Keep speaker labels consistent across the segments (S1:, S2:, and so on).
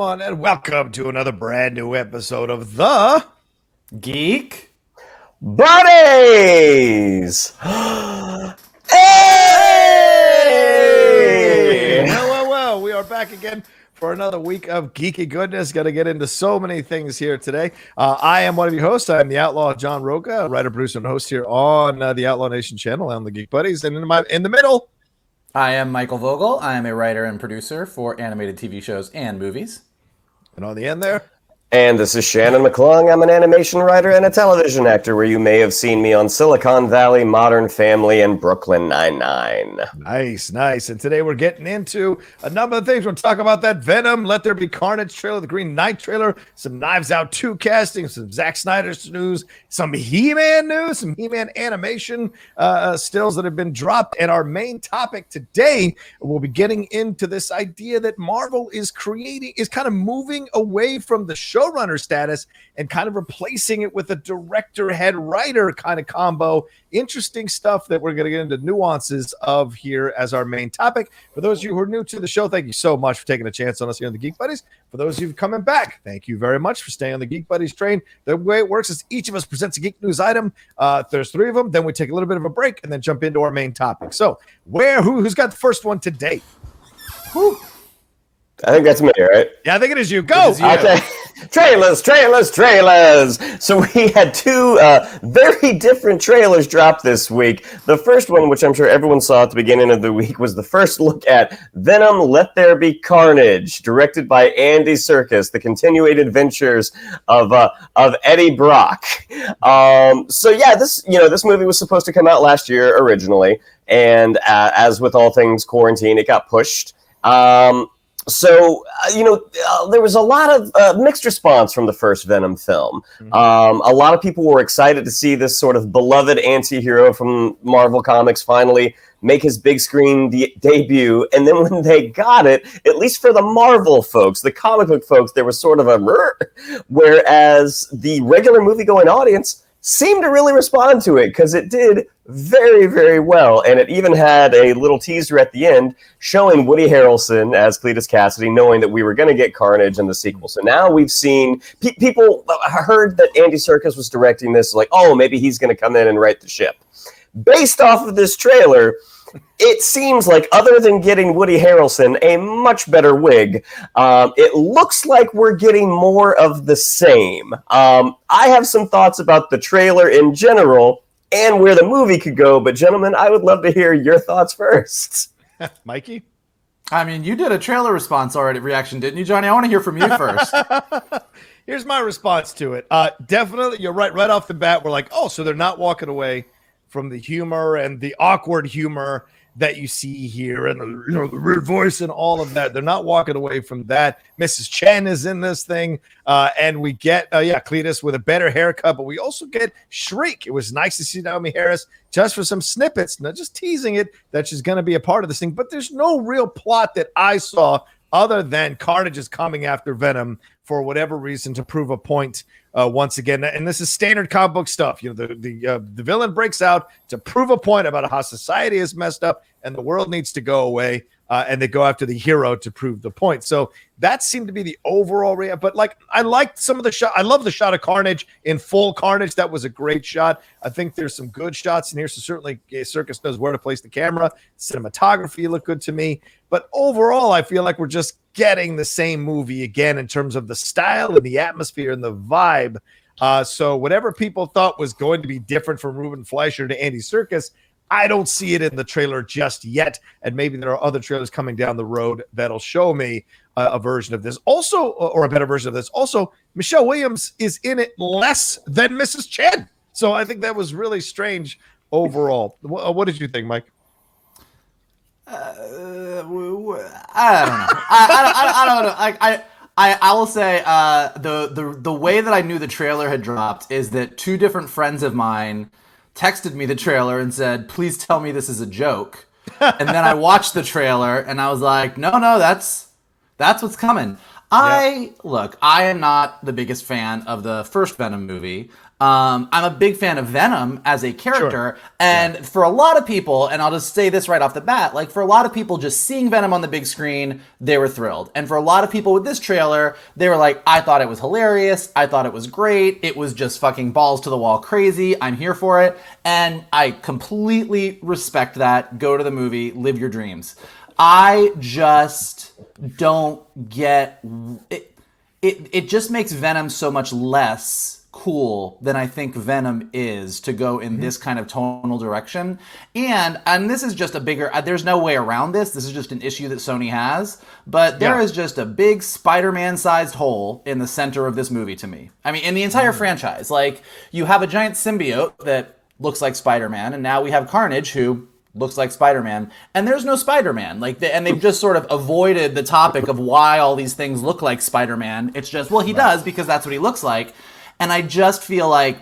S1: everyone, and welcome to another brand new episode of the
S2: Geek
S3: Buddies! Hey!
S1: Well, we are back again for another week of geeky goodness. Got to get into so many things here today. I am one of your hosts. I am the Outlaw John Rocha, writer, producer, and host here on the Outlaw Nation channel on the Geek Buddies. And in the middle,
S2: I am Michael Vogel. I am a writer and producer for animated TV shows and movies.
S1: And on the end there.
S3: And this is Shannon McClung. I'm an animation writer and a television actor where you may have seen me on Silicon Valley, Modern Family, and Brooklyn Nine-Nine.
S1: Nice. And today we're getting into a number of things. We'll talk about that Venom, Let There Be Carnage trailer, the Green Knight trailer, some Knives Out 2 casting, some Zack Snyder's news, some He-Man news, some He-Man animation stills that have been dropped. And our main topic today, we'll be getting into this idea that Marvel is kind of moving away from the showrunner status and kind of replacing it with a director head writer kind of combo. Interesting stuff that we're going to get into nuances of here as our main topic. For those of you who are new to the show, thank you so much for taking a chance on us here on the Geek Buddies. For those of you coming back, thank you very much for staying on the Geek Buddies train. The way it works is each of us presents a geek news item. There's three of them. Then we take a little bit of a break and then jump into our main topic. So who's got the first one today?
S3: Whew. I think that's me, right?
S1: Yeah, I think it is you. Go!
S3: Okay. Trailers. So we had two very different trailers dropped this week. The first one, which I'm sure everyone saw at the beginning of the week, was the first look at Venom, Let There Be Carnage, directed by Andy Serkis, the continuing adventures of Eddie Brock. This movie was supposed to come out last year originally, and as with all things quarantine, it got pushed. There was a lot of mixed response from the first Venom film. Mm-hmm. A lot of people were excited to see this sort of beloved anti-hero from Marvel Comics finally make his big screen debut. And then when they got it, at least for the Marvel folks, the comic book folks, there was sort of a whereas the regular movie-going audience seemed to really respond to it because it did very, very well. And it even had a little teaser at the end showing Woody Harrelson as Cletus Cassidy, knowing that we were going to get Carnage in the sequel. So now we've seen people heard that Andy Serkis was directing this, like, oh, maybe he's going to come in and right the ship. Based off of this trailer, it seems like, other than getting Woody Harrelson a much better wig, it looks like we're getting more of the same. I have some thoughts about the trailer in general and where the movie could go, but gentlemen, I would love to hear your thoughts first.
S1: Mikey?
S2: I mean, you did a trailer response reaction, didn't you, Johnny? I want to hear from you first.
S1: Here's my response to it. Definitely, you're right. Right off the bat, we're like, oh, so they're not walking away from the humor and the awkward humor that you see here and the weird voice and all of that. They're not walking away from that. Mrs. Chen is in this thing. And we get, Cletus with a better haircut, but we also get Shriek. It was nice to see Naomi Harris just for some snippets, not just teasing it that she's going to be a part of this thing, but there's no real plot that I saw other than Carnage is coming after Venom for whatever reason to prove a point once again. And this is standard comic book stuff. The villain breaks out to prove a point about how society is messed up and the world needs to go away. And they go after the hero to prove the point. So that seemed to be the overall but I liked some of the shot. I love the shot of Carnage in full Carnage. That was a great shot. I think there's some good shots in here. So certainly Serkis knows where to place the camera. Cinematography looked good to me. But overall, I feel like we're just getting the same movie again in terms of the style and the atmosphere and the vibe. So whatever people thought was going to be different from Ruben Fleischer to Andy Serkis, I don't see it in the trailer just yet, and maybe there are other trailers coming down the road that'll show me a version of this. Also, or a better version of this. Also, Michelle Williams is in it less than Mrs. Chen, so I think that was really strange overall. What did you think, Mike?
S2: I don't know. I don't know. I will say the way that I knew the trailer had dropped is that two different friends of mine texted me the trailer and said, please tell me this is a joke. And then I watched the trailer and I was like, no, that's what's coming. Look, I am not the biggest fan of the first Venom movie. I'm a big fan of Venom as a character, and for a lot of people, and I'll just say this right off the bat, like for a lot of people just seeing Venom on the big screen, they were thrilled. And for a lot of people with this trailer, they were like, I thought it was hilarious, I thought it was great, it was just fucking balls to the wall crazy, I'm here for it, and I completely respect that. Go to the movie, live your dreams. I just don't get it. It just makes Venom so much less cool than I think Venom is to go in this kind of tonal direction. And this is just a bigger, there's no way around this. This is just an issue that Sony has, but there is just a big Spider-Man sized hole in the center of this movie to me. I mean, in the entire franchise, like you have a giant symbiote that looks like Spider-Man, and now we have Carnage who looks like Spider-Man, and there's no Spider-Man. And they've just sort of avoided the topic of why all these things look like Spider-Man. It's just, well, he does because that's what he looks like. And I just feel like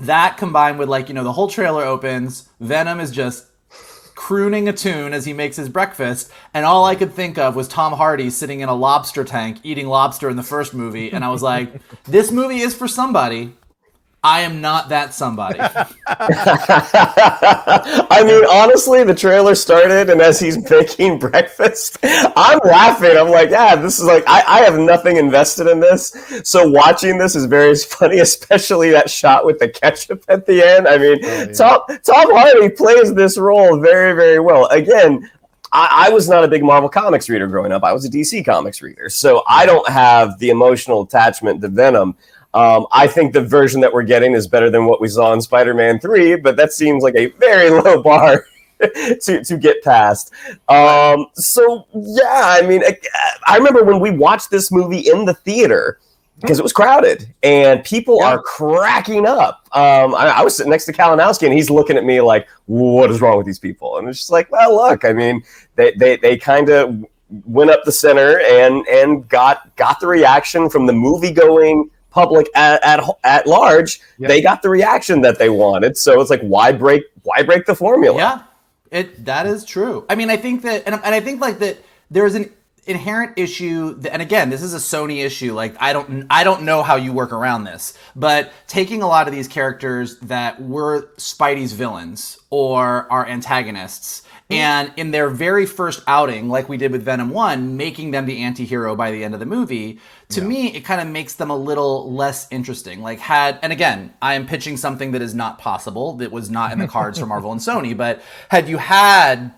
S2: that combined with the whole trailer opens, Venom is just crooning a tune as he makes his breakfast, and all I could think of was Tom Hardy sitting in a lobster tank eating lobster in the first movie, and I was like, this movie is for somebody. I am not that somebody.
S3: I mean, honestly, the trailer started, and as he's making breakfast, I'm laughing. I'm like, yeah, this is like, I have nothing invested in this. So watching this is very funny, especially that shot with the ketchup at the end. I mean, Tom Hardy plays this role very, very well. Again, I was not a big Marvel Comics reader growing up. I was a DC Comics reader. So I don't have the emotional attachment to Venom. I think the version that we're getting is better than what we saw in Spider-Man 3, but that seems like a very low bar to get past. So, yeah, I mean, I remember when we watched this movie in the theater, because it was crowded, and people are cracking up. I was sitting next to Kalinowski, and he's looking at me like, what is wrong with these people? And it's just like, well, look, I mean, they kind of went up the center and got the reaction from the movie-going public at large. They got the reaction that they wanted, so it's like, why break the formula?
S2: That is true. I mean, I think that, and I think like that there's an inherent issue that, and again, this is a Sony issue, like I don't know how you work around this, but taking a lot of these characters that were Spidey's villains or our antagonists, and in their very first outing, like we did with Venom 1, making them the anti-hero by the end of the movie, to me, it kind of makes them a little less interesting. And again, I am pitching something that is not possible, that was not in the cards for Marvel and Sony, but had you had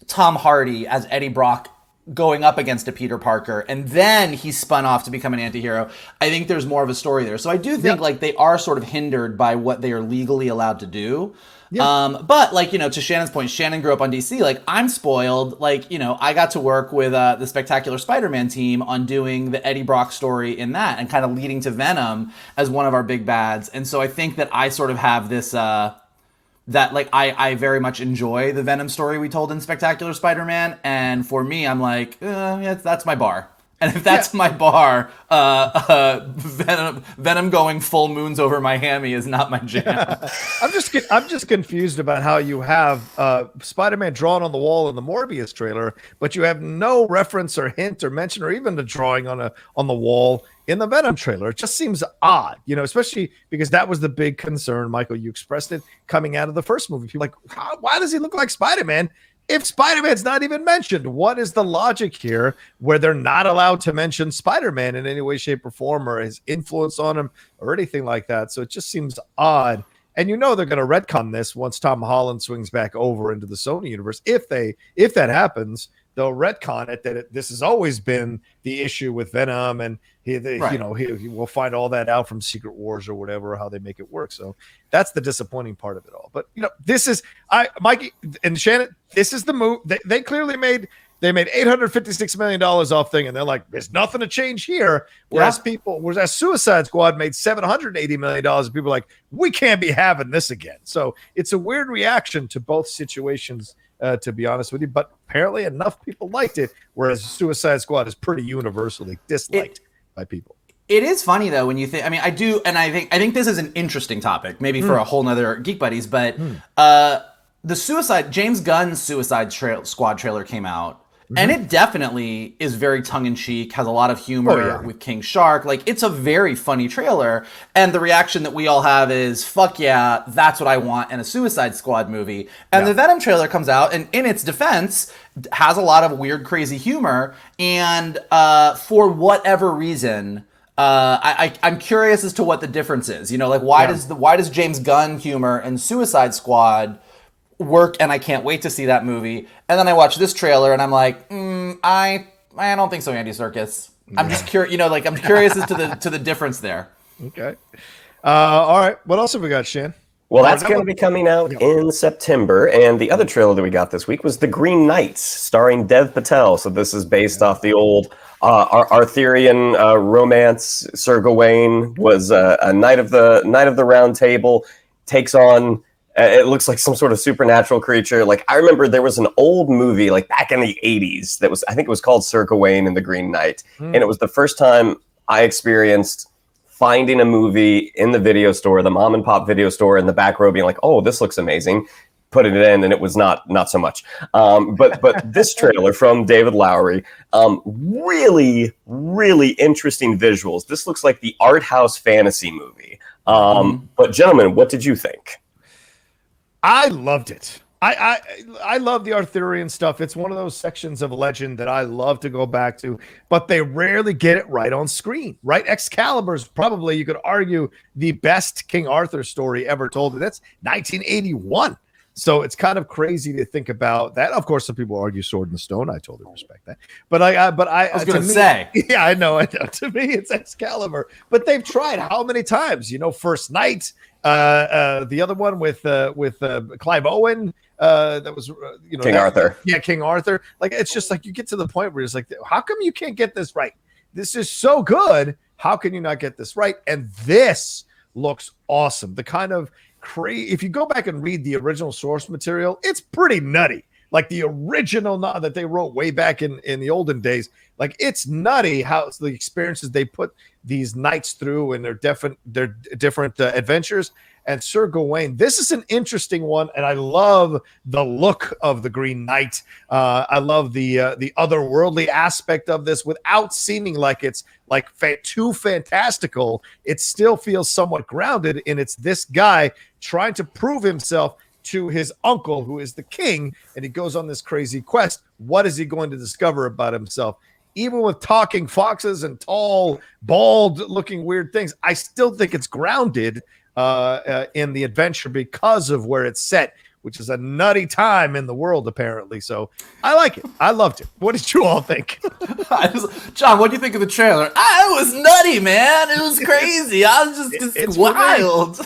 S2: Tom Hardy as Eddie Brock going up against a Peter Parker, and then he spun off to become an anti-hero, I think there's more of a story there. So I do think like they are sort of hindered by what they are legally allowed to do. But like, to Shannon's point, Shannon grew up on DC. Like, I'm spoiled. Like, I got to work with the Spectacular Spider-Man team on doing the Eddie Brock story in that, and kind of leading to Venom as one of our big bads. And so I think that I sort of have this, that like, I very much enjoy the Venom story we told in Spectacular Spider-Man. And for me, I'm like, that's my bar. And if that's my bar, Venom going full moons over my hammy is not my jam.
S1: I'm just confused about how you have Spider-Man drawn on the wall in the Morbius trailer, but you have no reference or hint or mention or even the drawing on the wall in the Venom trailer. It just seems odd, especially because that was the big concern, Michael. You expressed it coming out of the first movie. People like, why does he look like Spider-Man if Spider-Man's not even mentioned? What is the logic here where they're not allowed to mention Spider-Man in any way, shape, or form, or his influence on him or anything like that? So it just seems odd. And they're going to retcon this once Tom Holland swings back over into the Sony universe. If that happens, they'll retcon it that this has always been the issue with Venom, and he will find all that out from Secret Wars or whatever, how they make it work. So that's the disappointing part of it all. But this is Mikey and Shannon. This is the move. They clearly made $856 million off thing, and they're like, there's nothing to change here. Whereas Suicide Squad made $780 million, and people are like, we can't be having this again. So it's a weird reaction to both situations, to be honest with you. But apparently enough people liked it, whereas Suicide Squad is pretty universally disliked by people.
S2: It is funny though when you think. I mean, I do, and I think this is an interesting topic, maybe for a whole nother Geek Buddies. But the James Gunn's Suicide Squad trailer came out, And it definitely is very tongue-in-cheek, has a lot of humor with King Shark. Like, it's a very funny trailer. And the reaction that we all have is, fuck yeah, that's what I want in a Suicide Squad movie. And the Venom trailer comes out, and in its defense, has a lot of weird, crazy humor. And for whatever reason... I'm curious as to what the difference is. You know, like why does James Gunn humor in Suicide Squad work? And I can't wait to see that movie. And then I watch this trailer and I'm like, I don't think so, Andy Serkis. I'm just curious. You know, like I'm curious as to the difference there.
S1: Okay. All right. What else have we got, Shan?
S3: Well, that's going to be coming out in September. And the other trailer that we got this week was The Green Knight, starring Dev Patel. So this is based off the old Arthurian romance. Sir Gawain was a knight of the Round Table, takes on. It looks like some sort of supernatural creature. Like, I remember there was an old movie like back in the 80s that was, I think it was called Sir Gawain and the Green Knight. And it was the first time I experienced finding a movie in the video store, the mom and pop video store, in the back row, being like, "Oh, this looks amazing," putting it in, and it was not so much. But this trailer from David Lowery, really, really interesting visuals. This looks like the art house fantasy movie. But gentlemen, what did you think?
S1: I loved it. I love the Arthurian stuff. It's one of those sections of legend that I love to go back to, but they rarely get it right on screen, right? Excalibur is probably, you could argue, the best King Arthur story ever told. That's 1981. So it's kind of crazy to think about that. Of course, some people argue Sword in the Stone. I totally respect that. But I
S2: was going to say,
S1: yeah, I know. To me, it's Excalibur. But they've tried how many times? You know, First Night, the other one with Clive Owen. That was
S3: King Arthur.
S1: Yeah, King Arthur. Like, it's just like you get to the point where it's like, how come you can't get this right? This is so good. How can you not get this right? And this looks awesome. The kind of if you go back and read the original source material, it's pretty nutty. Like the original that they wrote way back in the olden days. Like, it's nutty how the experiences they put these knights through and their different adventures. And Sir Gawain, this is an interesting one, and I love the look of the Green Knight. I love the otherworldly aspect of this without seeming like it's like too fantastical. It still feels somewhat grounded, and it's this guy trying to prove himself to his uncle, who is the king, and he goes on this crazy quest. What is he going to discover about himself? Even with talking foxes and tall, bald-looking weird things, I still think it's grounded in the adventure because of where it's set, which is a nutty time in the world, apparently. So I like it. I loved it. What did you all think?
S2: John, what do you think of the trailer? It was nutty, man. It was crazy. I was just wild.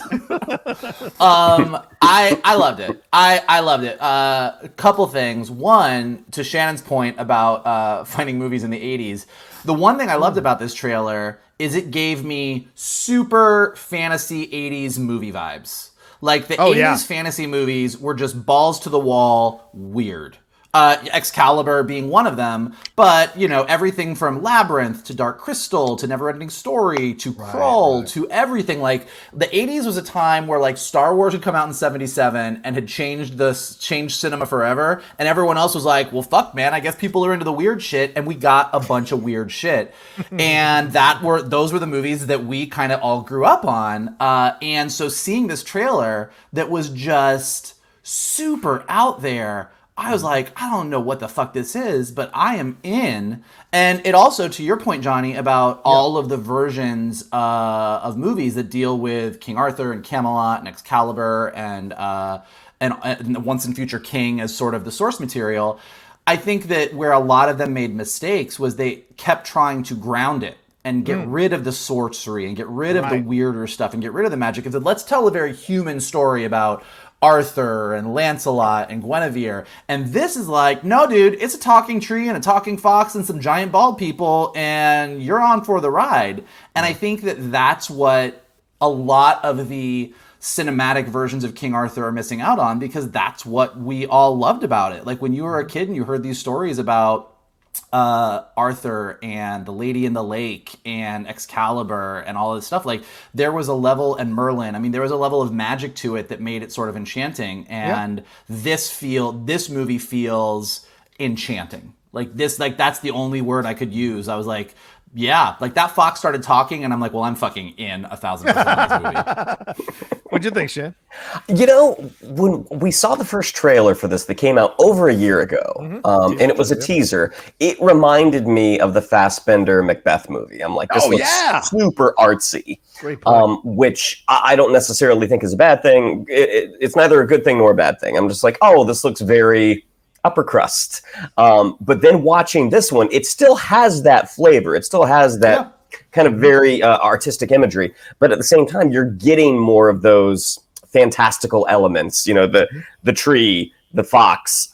S2: I loved it. I loved it. A couple things. One, to Shannon's point about finding movies in the 80s, the one thing I loved about this trailer is it gave me super fantasy 80s movie vibes. Like, the 80s fantasy movies were just balls to the wall weird. Excalibur being one of them, but, you know, everything from Labyrinth to Dark Crystal to Neverending Story to Krull to everything. Like, the 80s was a time where, like, Star Wars had come out in 77 and had changed cinema forever, and everyone else was like, well, fuck, man, I guess people are into the weird shit, and we got a bunch of weird shit. And those were the movies that we kind of all grew up on. And so seeing this trailer that was just super out there, I was like, I don't know what the fuck this is, but I am in. And it also, to your point, Johnny, about all of the versions of movies that deal with King Arthur and Camelot and Excalibur and Once and Future King as sort of the source material, I think that where a lot of them made mistakes was they kept trying to ground it and get rid of the sorcery and get rid of the weirder stuff and get rid of the magic. And said, let's tell a very human story about Arthur and Lancelot and Guinevere. And this is like, no, dude, it's a talking tree and a talking fox and some giant bald people, and you're on for the ride. And I think that that's what a lot of the cinematic versions of King Arthur are missing out on, because that's what we all loved about it. Like, when you were a kid and you heard these stories about Arthur and the Lady in the Lake and Excalibur and all this stuff, like, there was a level, and Merlin, I mean, there was a level of magic to it that made it sort of enchanting. And this movie feels enchanting. Like this, like that's the only word I could use. I was like, yeah, like that fox started talking, and I'm like, well, I'm fucking in 1,000% on this movie.
S1: What'd you think, Shan?
S3: You know, when we saw the first trailer for this that came out over a year ago, and it was a teaser, it reminded me of the Fassbender Macbeth movie. I'm like, this looks super artsy,
S1: Great point.
S3: which I don't necessarily think is a bad thing. It's neither a good thing nor a bad thing. I'm just like, oh, this looks very upper crust. But then watching this one, it still has that flavor. It still has that kind of very artistic imagery. But at the same time, you're getting more of those fantastical elements. You know, the tree, the fox.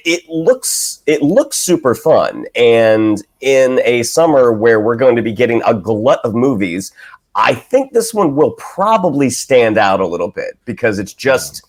S3: It looks super fun. And in a summer where we're going to be getting a glut of movies, I think this one will probably stand out a little bit because it's just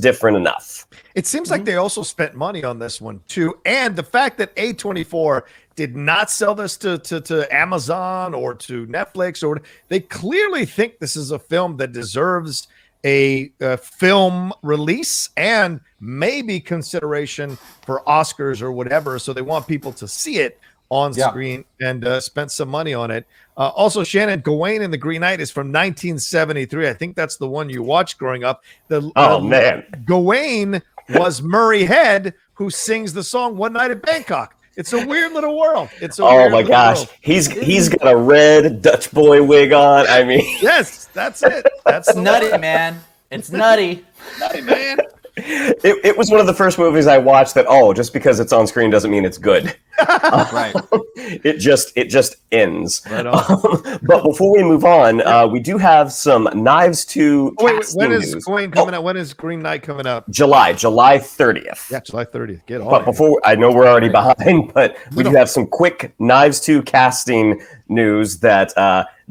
S3: different enough.
S1: It seems like they also spent money on this one too, and the fact that A24 did not sell this to Amazon or to Netflix, or they clearly think this is a film that deserves a film release and maybe consideration for Oscars or whatever. So they want people to see it on screen and spent some money on it. Also, Shannon, Gawain and the Green Knight is from 1973. I think that's the one you watched growing up.
S3: Man.
S1: Gawain was Murray Head, who sings the song One Night at Bangkok. It's a weird little world.
S3: Oh my gosh. World. He's got a red Dutch boy wig on. I mean,
S1: yes, that's it. That's
S2: nutty, man. It's nutty.
S1: Nutty, man.
S3: It was one of the first movies I watched that, just because it's on screen doesn't mean it's good.
S2: Right.
S3: It just ends.
S1: Right on.
S3: But before we move on, we do have some Knives 2
S1: when is
S3: news.
S1: Gawain coming out? When is Green Knight coming out?
S3: July 30th.
S1: Yeah, July 30th. Get on.
S3: But before, I know we're already behind, but we do have some quick Knives 2 casting news that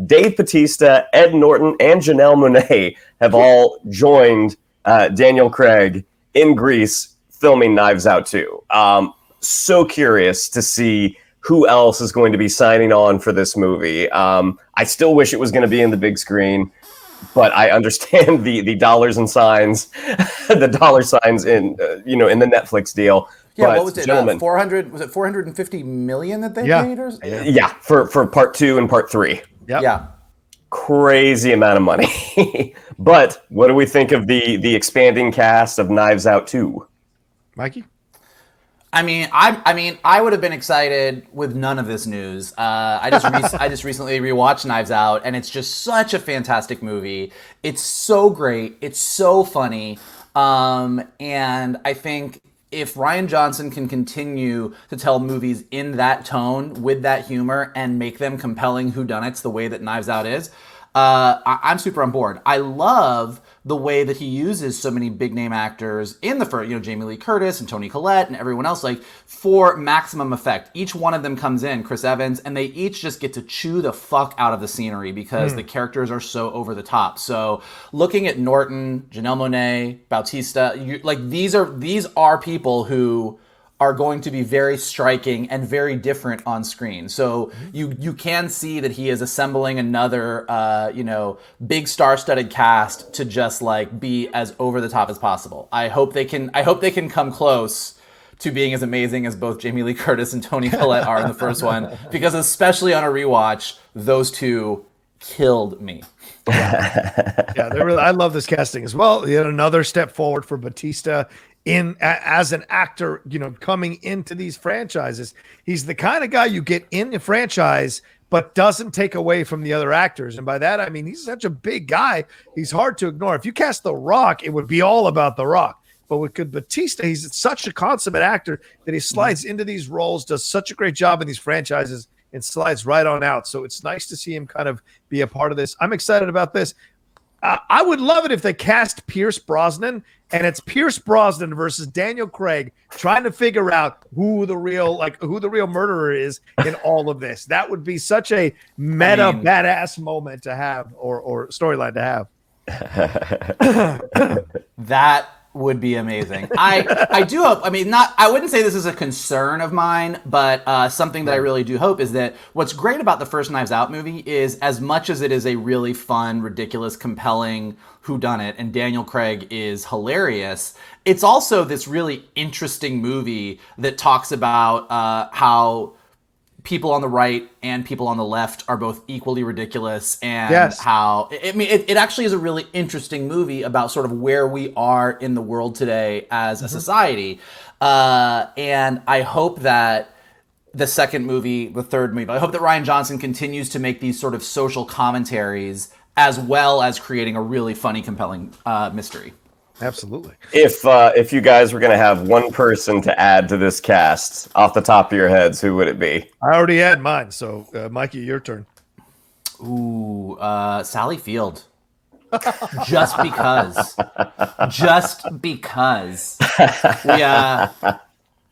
S3: Dave Bautista, Ed Norton, and Janelle Monáe have all joined Daniel Craig in Greece filming Knives Out 2. So curious to see who else is going to be signing on for this movie. I still wish it was going to be in the big screen, but I understand the dollars and signs, the dollar signs in in the Netflix deal.
S2: Yeah,
S3: but,
S2: what was it?
S3: Gentlemen,
S2: 400? Was it 450 million that they paid? Or?
S3: Yeah, for part 2 and part 3.
S1: Yep.
S2: Yeah.
S3: Crazy amount of money. But what do we think of the expanding cast of Knives Out 2?
S1: Mikey?
S2: I mean, I would have been excited with none of this news. I just recently rewatched Knives Out, and it's just such a fantastic movie. It's so great. It's so funny. And I think if Rian Johnson can continue to tell movies in that tone, with that humor, and make them compelling whodunits the way that Knives Out is, I'm super on board. I love the way that he uses so many big name actors in the first, Jamie Lee Curtis and Toni Collette and everyone else, like for maximum effect. Each one of them comes in, Chris Evans, and they each just get to chew the fuck out of the scenery because the characters are so over the top. So looking at Norton, Janelle Monáe, Bautista, these are people who are going to be very striking and very different on screen. So you can see that he is assembling another, big star-studded cast to just be as over the top as possible. I hope they can come close to being as amazing as both Jamie Lee Curtis and Toni Collette are in the first one, because especially on a rewatch, those two killed me.
S1: Yeah, I love this casting as well. Yet another step forward for Bautista as an actor, coming into these franchises. He's the kind of guy you get in the franchise, but doesn't take away from the other actors. And by that, I mean, he's such a big guy. He's hard to ignore. If you cast The Rock, it would be all about The Rock. But with Bautista, he's such a consummate actor that he slides into these roles, does such a great job in these franchises, and slides right on out. So it's nice to see him kind of be a part of this. I'm excited about this. I would love it if they cast Pierce Brosnan, and it's Pierce Brosnan versus Daniel Craig trying to figure out who the real murderer is in all of this. That would be such a badass moment to have, or storyline to have.
S2: would be amazing. I do hope. I mean, I wouldn't say this is a concern of mine, but something that I really do hope is that what's great about the first Knives Out movie is, as much as it is a really fun, ridiculous, compelling whodunit, and Daniel Craig is hilarious, it's also this really interesting movie that talks about how people on the right and people on the left are both equally ridiculous, and how it actually is a really interesting movie about sort of where we are in the world today as a society. And I hope that the second movie, the third movie, I hope that Rian Johnson continues to make these sort of social commentaries as well as creating a really funny, compelling mystery.
S1: Absolutely.
S3: If you guys were going to have one person to add to this cast off the top of your heads, who would it be?
S1: I already had mine. So, Mikey, your turn.
S2: Ooh, Sally Field. Just because. Just because. I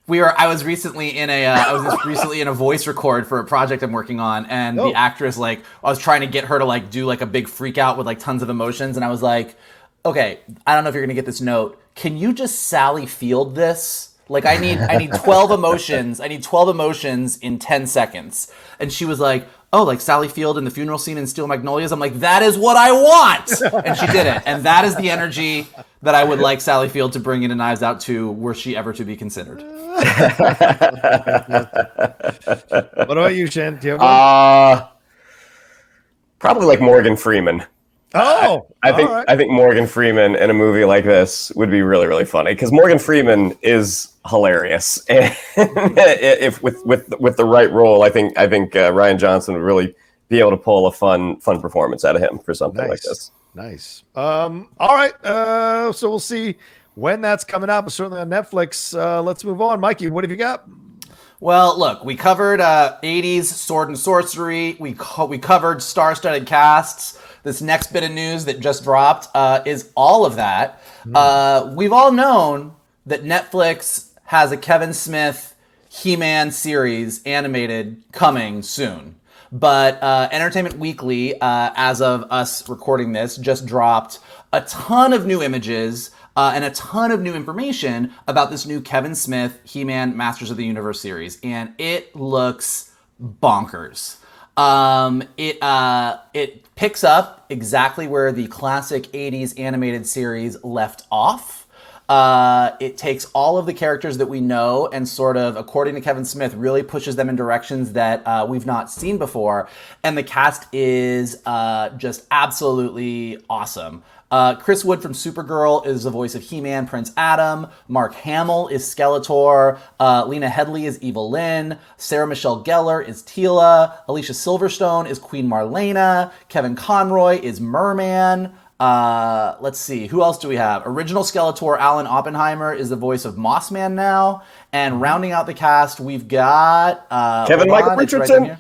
S2: was recently in a voice record for a project I'm working on, and the actress, like, I was trying to get her to like do like a big freak out with like tons of emotions, and I was like, okay, I don't know if you're gonna get this note. Can you just Sally Field this? Like, I need 12 emotions. I need 12 emotions in 10 seconds. And she was like, oh, like Sally Field in the funeral scene in Steel Magnolias? I'm like, that is what I want! And she did it. And that is the energy that I would like Sally Field to bring into Knives Out to, were she ever to be considered.
S1: What about you, Shannon? Do you have one?
S3: Probably like Morgan Freeman. I think Morgan Freeman in a movie like this would be really, really funny, because Morgan Freeman is hilarious, and if with the right role, I think Rian Johnson would really be able to pull a fun performance out of him for something like this.
S1: Nice. All right. So we'll see when that's coming out, but certainly on Netflix. Let's move on. Mikey, what have you got?
S2: Well, look, we covered 80s sword and sorcery. We covered star-studded casts. This next bit of news that just dropped is all of that. We've all known that Netflix has a Kevin Smith He-Man series animated coming soon. But Entertainment Weekly, as of us recording this, just dropped a ton of new images and a ton of new information about this new Kevin Smith He-Man Masters of the Universe series. And it looks bonkers. It picks up exactly where the classic 80s animated series left off. It takes all of the characters that we know and sort of, according to Kevin Smith, really pushes them in directions that we've not seen before. And the cast is just absolutely awesome. Chris Wood from Supergirl is the voice of He-Man, Prince Adam. Mark Hamill is Skeletor. Lena Headey is Evil Lynn. Sarah Michelle Gellar is Teela. Alicia Silverstone is Queen Marlena. Kevin Conroy is Merman. Let's see, who else do we have? Original Skeletor Alan Oppenheimer is the voice of Mossman now. And rounding out the cast, we've got
S3: Kevin Michael Richardson.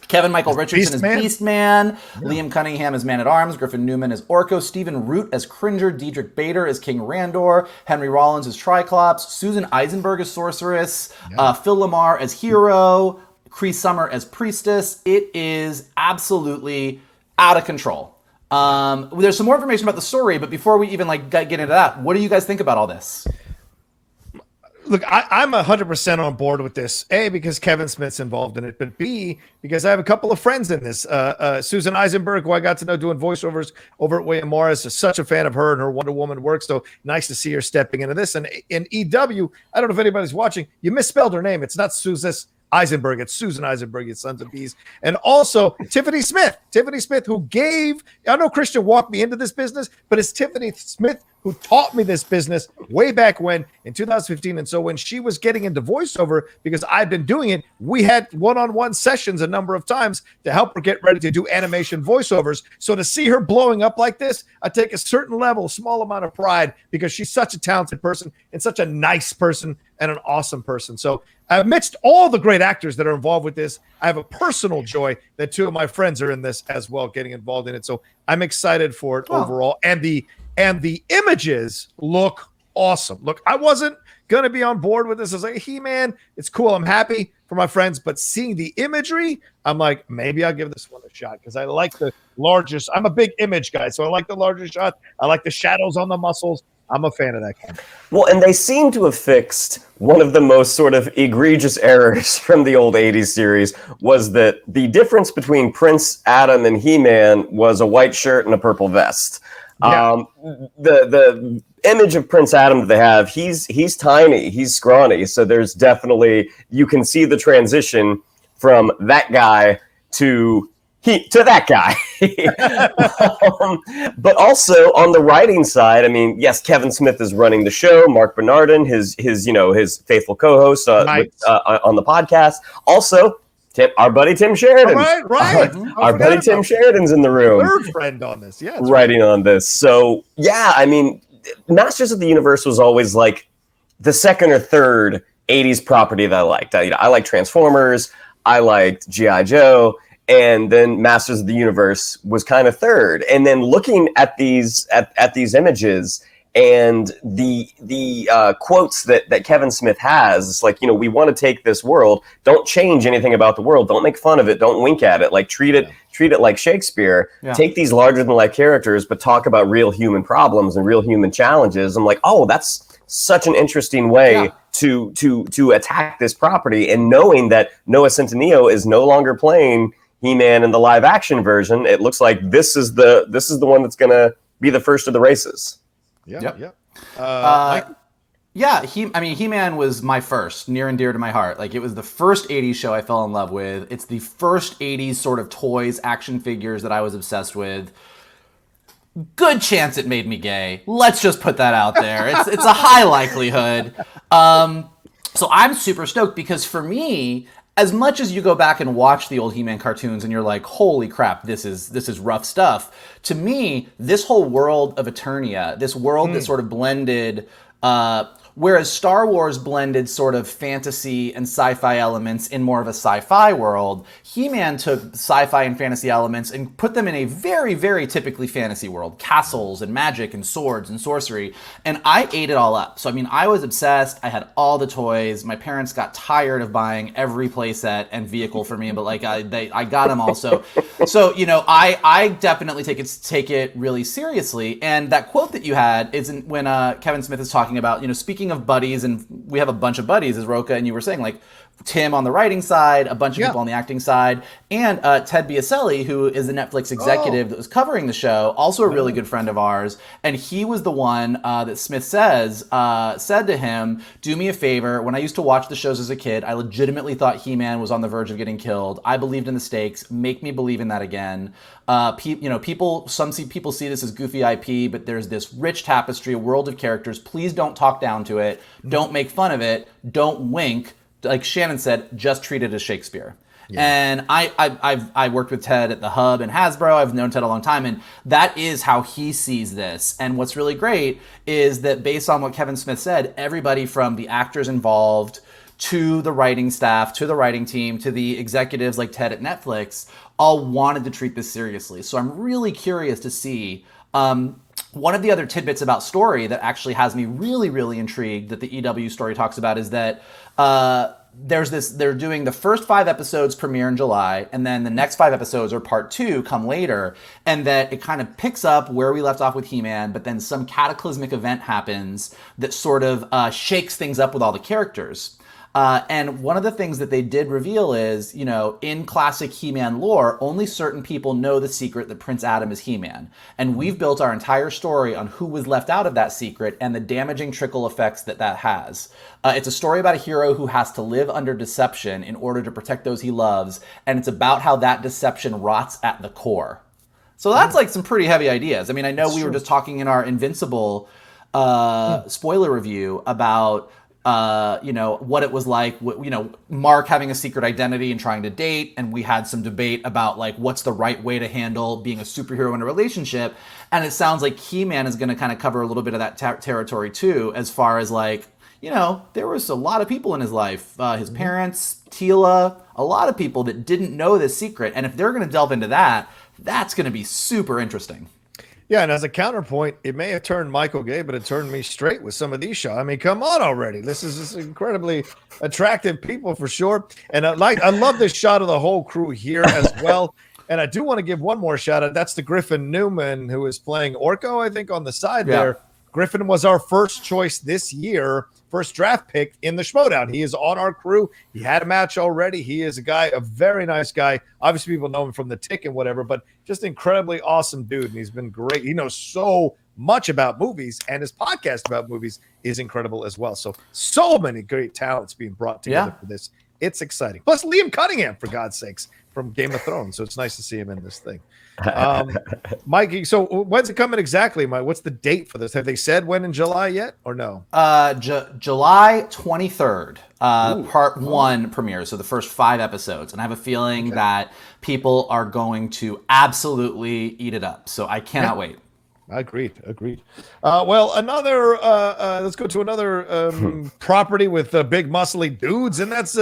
S2: Kevin Michael Richardson is Beastman. Liam Cunningham is Man-at-Arms. Griffin Newman is Orko. Stephen Root as Cringer. Diedrich Bader as King Randor. Henry Rollins as Triclops. Susan Eisenberg as Sorceress. Phil Lamar as Hero. Cree Summer as Priestess. It is absolutely out of control. There's some more information about the story, but before we even get into that, what do you guys think about all this?
S1: Look, I'm 100% on board with this. A, because Kevin Smith's involved in it, but B, because I have a couple of friends in this. Susan Eisenberg, who I got to know doing voiceovers over at William Morris, is such a fan of her and her Wonder Woman work. So nice to see her stepping into this. And in EW, I don't know if anybody's watching. You misspelled her name. It's not Susan Eisenberg. It's Susan Eisenberg. It's Sons of Bees. And also Tiffany Smith, who I know Christian walked me into this business, but it's Tiffany Smith who taught me this business way back when in 2015. And so when she was getting into voiceover, because I've been doing it, we had one-on-one sessions a number of times to help her get ready to do animation voiceovers. So to see her blowing up like this, I take a certain level, small amount of pride, because she's such a talented person and such a nice person and an awesome person. So amidst all the great actors that are involved with this, I have a personal joy that two of my friends are in this as well, getting involved in it. So I'm excited for it overall. And the images look awesome. Look, I wasn't going to be on board with this. I was like, He-Man, it's cool. I'm happy for my friends. But seeing the imagery, I'm like, maybe I'll give this one a shot, because I like the largest. I'm a big image guy, so I like the larger shot. I like the shadows on the muscles. I'm a fan of that kind.
S3: Well, and they seem to have fixed one of the most sort of egregious errors from the old 80s series was that the difference between Prince Adam and He-Man was a white shirt and a purple vest.
S1: Yeah.
S3: The image of Prince Adam that they have, he's tiny, he's scrawny, so there's definitely, you can see the transition from that guy to that guy. But also on the writing side, I mean, yes, Kevin Smith is running the show. Mark Bernardin, his faithful co-host
S1: Nice.
S3: on the podcast. Also, our buddy Tim Sheridan.
S1: Right.
S3: Our buddy Tim Sheridan's in the room.
S1: Third friend on this. Yeah.
S3: Writing on this. So, yeah, I mean, Masters of the Universe was always like the second or third 80s property that I liked. I liked Transformers. I liked G.I. Joe. And then Masters of the Universe was kind of third. And then looking at these images and the quotes that Kevin Smith has, it's like, we want to take this world. Don't change anything about the world. Don't make fun of it. Don't wink at it. Like treat it like Shakespeare. Yeah. Take these larger than life characters, but talk about real human problems and real human challenges. I'm like, oh, that's such an interesting way to attack this property. And knowing that Noah Centineo is no longer playing He-Man in the live action version, it looks like this is the one that's going to be the first of the races.
S1: Yeah.
S2: He-Man was my first, near and dear to my heart. Like, it was the first 80s show I fell in love with. It's the first 80s sort of toys, action figures that I was obsessed with. Good chance it made me gay. Let's just put that out there. It's a high likelihood. So I'm super stoked because for me, as much as you go back and watch the old He-Man cartoons and you're like, holy crap, this is rough stuff. To me, this whole world of Eternia, this world that sort of blended, whereas Star Wars blended sort of fantasy and sci-fi elements in more of a sci-fi world, He-Man took sci-fi and fantasy elements and put them in a very, very typically fantasy world. Castles and magic and swords and sorcery. And I ate it all up. So, I mean, I was obsessed. I had all the toys. My parents got tired of buying every playset and vehicle for me, but like I got them all. So I definitely take it really seriously. And that quote that you had is when Kevin Smith is talking about, speaking of buddies, and we have a bunch of buddies, as Rocha and you were saying, like Tim on the writing side, a bunch of people on the acting side, and Ted Biaselli, who is the Netflix executive that was covering the show, also a really good friend of ours, and he was the one that Smith said to him, do me a favor, when I used to watch the shows as a kid, I legitimately thought He-Man was on the verge of getting killed. I believed in the stakes. Make me believe in that again. People see this as goofy IP, but there's this rich tapestry, a world of characters. Please don't talk down to it. Don't make fun of it. Don't wink. Like Shannon said, just treat it as Shakespeare. Yeah. And I worked with Ted at the Hub and Hasbro. I've known Ted a long time, and that is how he sees this. And what's really great is that based on what Kevin Smith said, everybody from the actors involved to the writing staff, to the writing team, to the executives like Ted at Netflix, all wanted to treat this seriously. So I'm really curious to see. One of the other tidbits about story that actually has me really, really intrigued that the EW story talks about is that they're doing the first 5 episodes premiere in July, and then the next 5 episodes or part 2 come later, and that it kind of picks up where we left off with He-Man, but then some cataclysmic event happens that sort of shakes things up with all the characters. And one of the things that they did reveal is, in classic He-Man lore, only certain people know the secret that Prince Adam is He-Man. And we've built our entire story on who was left out of that secret and the damaging trickle effects that has. It's a story about a hero who has to live under deception in order to protect those he loves. And it's about how that deception rots at the core. So that's like some pretty heavy ideas. I mean, I know we were just talking in our Invincible spoiler review about what it was like, Mark having a secret identity and trying to date. And we had some debate about like, what's the right way to handle being a superhero in a relationship. And it sounds like He-Man is going to kind of cover a little bit of that territory too, as far as like, there was a lot of people in his life, his parents, Tila, a lot of people that didn't know this secret. And if they're going to delve into that, that's going to be super interesting.
S1: Yeah, and as a counterpoint, it may have turned Michael gay, but it turned me straight with some of these shows. I mean, come on already. This is incredibly attractive people for sure. And I love this shot of the whole crew here as well. And I do want to give one more shout out. That's the Griffin Newman who is playing Orko, I think, on the side there. Griffin was our first choice this year, first draft pick in the Schmodown. He is on our crew. He had a match already. He is a very nice guy. Obviously, people know him from the Tick and whatever, but just incredibly awesome dude. And he's been great. He knows so much about movies, and his podcast about movies is incredible as well. So many great talents being brought together for this. It's exciting. Plus Liam Cunningham, for God's sakes, from Game of Thrones. So it's nice to see him in this thing. Mikey, so when's it coming exactly, Mike? What's the date for this? Have they said when in July yet or no?
S2: July 23rd, part 1 premieres, so the first 5 episodes. And I have a feeling that people are going to absolutely eat it up. So I cannot wait.
S1: Agreed. Well, let's go to another property with big muscly dudes, and that's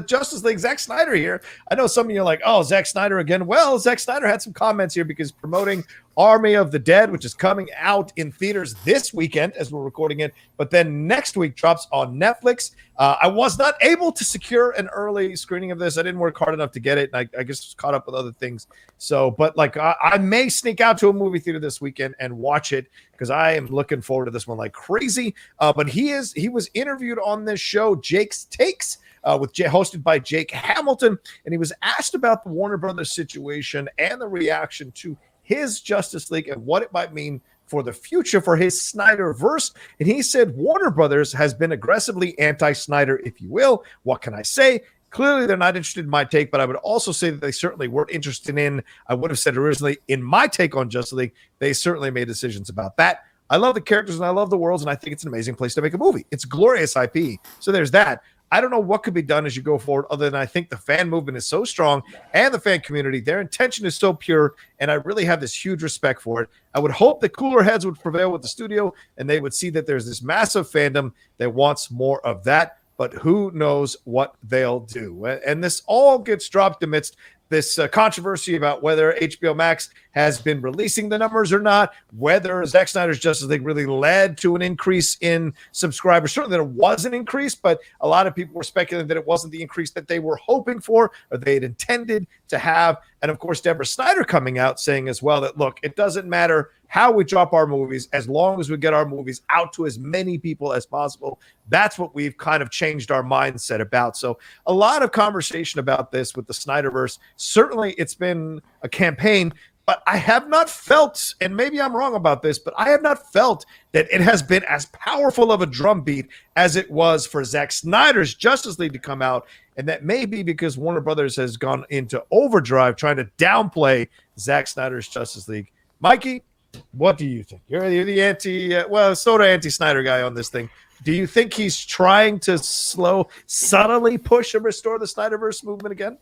S1: Justice League. Zack Snyder here. I know some of you are like, oh, Zack Snyder again. Well, Zack Snyder had some comments here because promoting Army of the Dead, which is coming out in theaters this weekend as we're recording it, but then next week drops on Netflix. I was not able to secure an early screening of this. I didn't work hard enough to get it, and I guess was caught up with other things. So, but like I may sneak out to a movie theater this weekend and watch it because I am looking forward to this one like crazy. But he was interviewed on this show, Jake's Takes, hosted by Jake Hamilton, and he was asked about the Warner Brothers situation and the reaction to his Justice League and what it might mean for the future for his SnyderVerse. And he said Warner Brothers has been aggressively anti-Snyder, if you will. What can I say? Clearly, they're not interested in my take, but I would also say that they certainly weren't interested in, I would have said originally, in my take on Justice League. They certainly made decisions about that. I love the characters and I love the worlds, and I think it's an amazing place to make a movie. It's glorious IP. So there's that. I don't know what could be done as you go forward other than I think the fan movement is so strong and the fan community, their intention is so pure, and I really have this huge respect for it. I would hope that cooler heads would prevail with the studio and they would see that there's this massive fandom that wants more of that, but who knows what they'll do. And this all gets dropped amidst this controversy about whether HBO Max has been releasing the numbers or not, whether Zack Snyder's Justice League really led to an increase in subscribers. Certainly there was an increase, but a lot of people were speculating that it wasn't the increase that they were hoping for or they had intended to have. And of course, Deborah Snyder coming out saying as well that, look, it doesn't matter how we drop our movies as long as we get our movies out to as many people as possible. That's what we've kind of changed our mindset about. So a lot of conversation about this with the SnyderVerse. Certainly it's been a campaign, but I have not felt, and maybe I'm wrong about this, but I have not felt that it has been as powerful of a drumbeat as it was for Zack Snyder's Justice League to come out. And that may be because Warner Brothers has gone into overdrive trying to downplay Zack Snyder's Justice League. Mikey, what do you think? You're the anti-Snyder guy on this thing. Do you think he's trying to subtly push and restore the SnyderVerse movement again?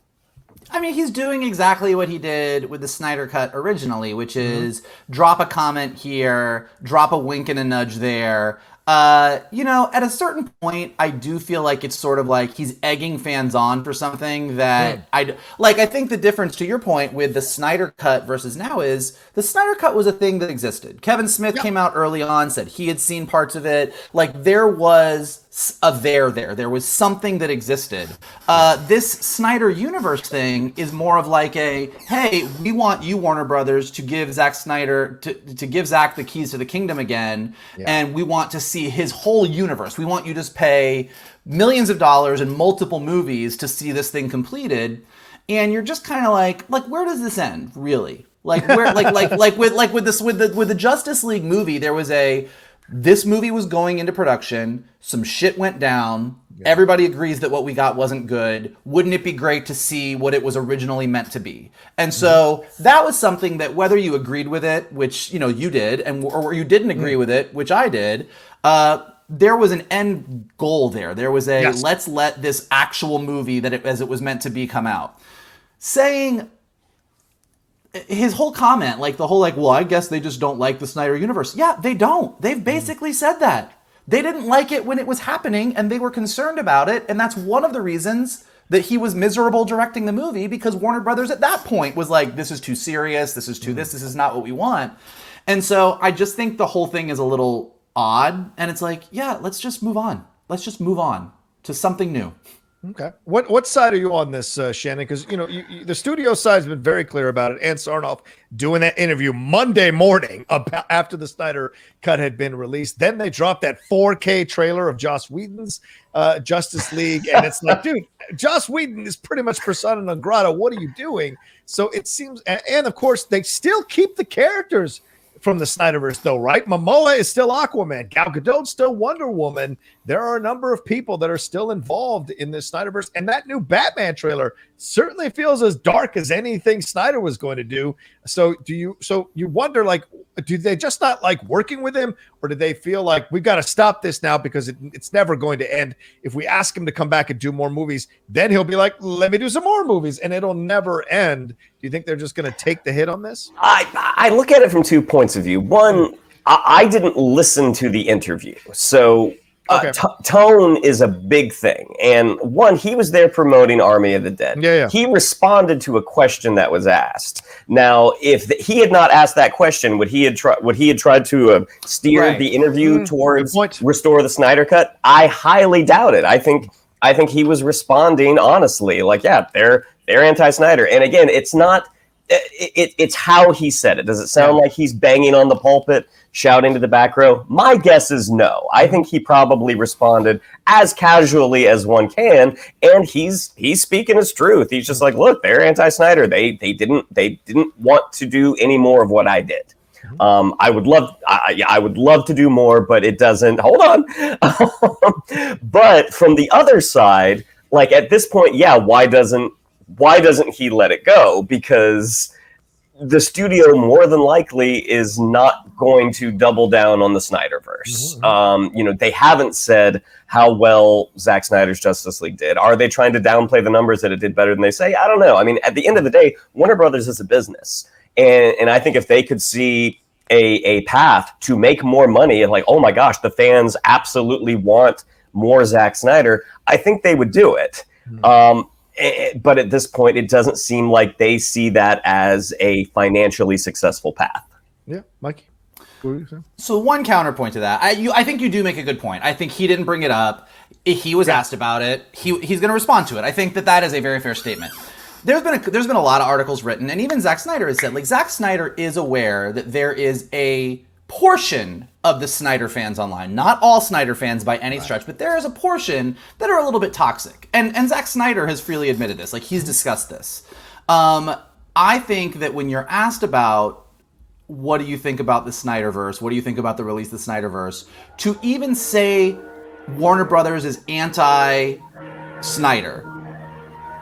S2: I mean, he's doing exactly what he did with the Snyder Cut originally, which is drop a comment here, drop a wink and a nudge there. At a certain point, I do feel like it's sort of like he's egging fans on for something that I think the difference, to your point, with the Snyder Cut versus now is the Snyder Cut was a thing that existed. Kevin Smith came out early on, said he had seen parts of it. Like, there was there was something that existed. This Snyder Universe thing is more of like hey, we want you, Warner Brothers, to give Zack Snyder to give Zack the keys to the kingdom again, and we want to see his whole universe. We want you to pay millions of dollars in multiple movies to see this thing completed, and you're just kind of like where does this end really? Like where with the Justice League movie, there was this movie was going into production, some shit went down, everybody agrees that what we got wasn't good. Wouldn't it be great to see what it was originally meant to be? And so that was something that, whether you agreed with it, which you did, or you didn't agree with it, which I did, there was an end goal there. There was let's let this actual movie as it was meant to be come out. Saying his whole comment, well, I guess they just don't like the Snyder Universe. Yeah, they don't. They've basically said that. They didn't like it when it was happening, and they were concerned about it, and that's one of the reasons that he was miserable directing the movie, because Warner Brothers at that point was like, this is too serious, this is not what we want. And so I just think the whole thing is a little odd, and it's like, yeah, let's just move on. Let's just move on to something new.
S1: Okay. What side are you on this, Shannon? Because the studio side's been very clear about it. And Sarnoff doing that interview Monday morning about after the Snyder cut had been released. Then they dropped that 4K trailer of Joss Whedon's Justice League, and it's like, dude, Joss Whedon is pretty much persona non grata. What are you doing? So it seems, and of course, they still keep the characters from the Snyderverse, though, right? Momoa is still Aquaman. Gal Gadot's still Wonder Woman. There are a number of people that are still involved in this Snyderverse, and that new Batman trailer certainly feels as dark as anything Snyder was going to do. So you wonder, like, do they just not like working with him, or do they feel like we've got to stop this now because it's never going to end? If we ask him to come back and do more movies, then he'll be like, let me do some more movies, and it'll never end. Do you think they're just going to take the hit on this?
S3: I look at it from 2 points of view. One, I didn't listen to the interview, so tone is a big thing. And one, he was there promoting Army of the Dead.
S1: Yeah.
S3: He responded to a question that was asked. Now, if he had not asked that question, would he have tried to steer the interview towards restore the Snyder Cut? I highly doubt it. I think he was responding honestly, like, yeah, they're anti-Snyder. And again, it's not. It's how he said it. Does it sound like he's banging on the pulpit, shouting to the back row? My guess is no. I think he probably responded as casually as one can, and he's speaking his truth. He's just like, look, they're anti-Snyder. They didn't want to do any more of what I did. I would love to do more, but it doesn't. Hold on. But from the other side, like at this point, why doesn't he let it go? Because the studio more than likely is not going to double down on the Snyderverse. They haven't said how well Zack Snyder's Justice League did. Are they trying to downplay the numbers that it did better than they say? I don't know. I mean, at the end of the day, Warner Brothers is a business. And I think if they could see a path to make more money and like, oh my gosh, the fans absolutely want more Zack Snyder, I think they would do it. But at this point, it doesn't seem like they see that as a financially successul path.
S1: Yeah, Mikey. What are you saying?
S2: So one counterpoint to that, I think you do make a good point. I think he didn't bring it up. He was asked about it. He's going to respond to it. I think that is a very fair statement. There's been a lot of articles written, and even Zack Snyder has said, like, Zack Snyder is aware that there is a portion of the Snyder fans online, not all Snyder fans by any stretch, but there is a portion that are a little bit toxic. And Zack Snyder has freely admitted this. Like, he's discussed this. I think that when you're asked about what do you think about the Snyderverse, what do you think about the release of the Snyderverse, to even say Warner Brothers is anti-Snyder,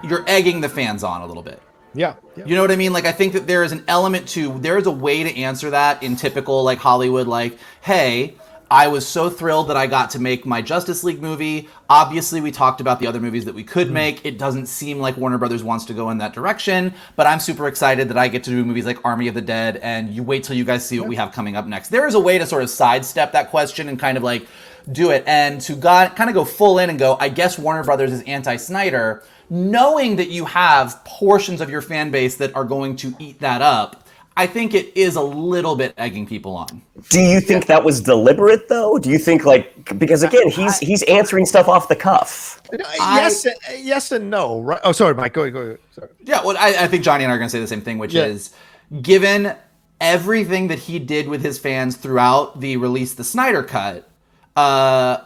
S2: you're egging the fans on a little bit.
S1: Yeah.
S2: You know what I mean? Like, I think that there is an element there is a way to answer that in typical, like, Hollywood, like, hey, I was so thrilled that I got to make my Justice League movie. Obviously, we talked about the other movies that we could make. It doesn't seem like Warner Brothers wants to go in that direction, but I'm super excited that I get to do movies like Army of the Dead, and you wait till you guys see what we have coming up next. There is a way to sort of sidestep that question and kind of, like, do it, and to kind of go full in and go, I guess Warner Brothers is anti-Snyder, knowing that you have portions of your fan base that are going to eat that up, I think it is a little bit egging people on.
S3: Do you think that was deliberate, though? Do you think, like, because again, he's answering stuff off the cuff?
S1: Yes and no, right? Oh, sorry, Mike. Go ahead. Sorry.
S2: Yeah, well, I think Johnny and I are going to say the same thing, which is, given everything that he did with his fans throughout the release, the Snyder Cut,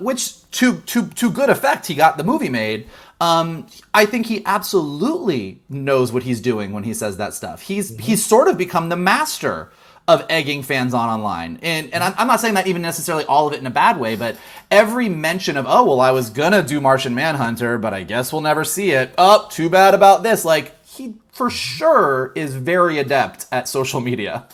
S2: which to good effect, he got the movie made. I think he absolutely knows what he's doing when he says that stuff. He's sort of become the master of egging fans on online. And I'm not saying that even necessarily all of it in a bad way, but every mention of, oh, well, I was gonna do Martian Manhunter, but I guess we'll never see it. Oh, too bad about this. Like, he for sure is very adept at social media.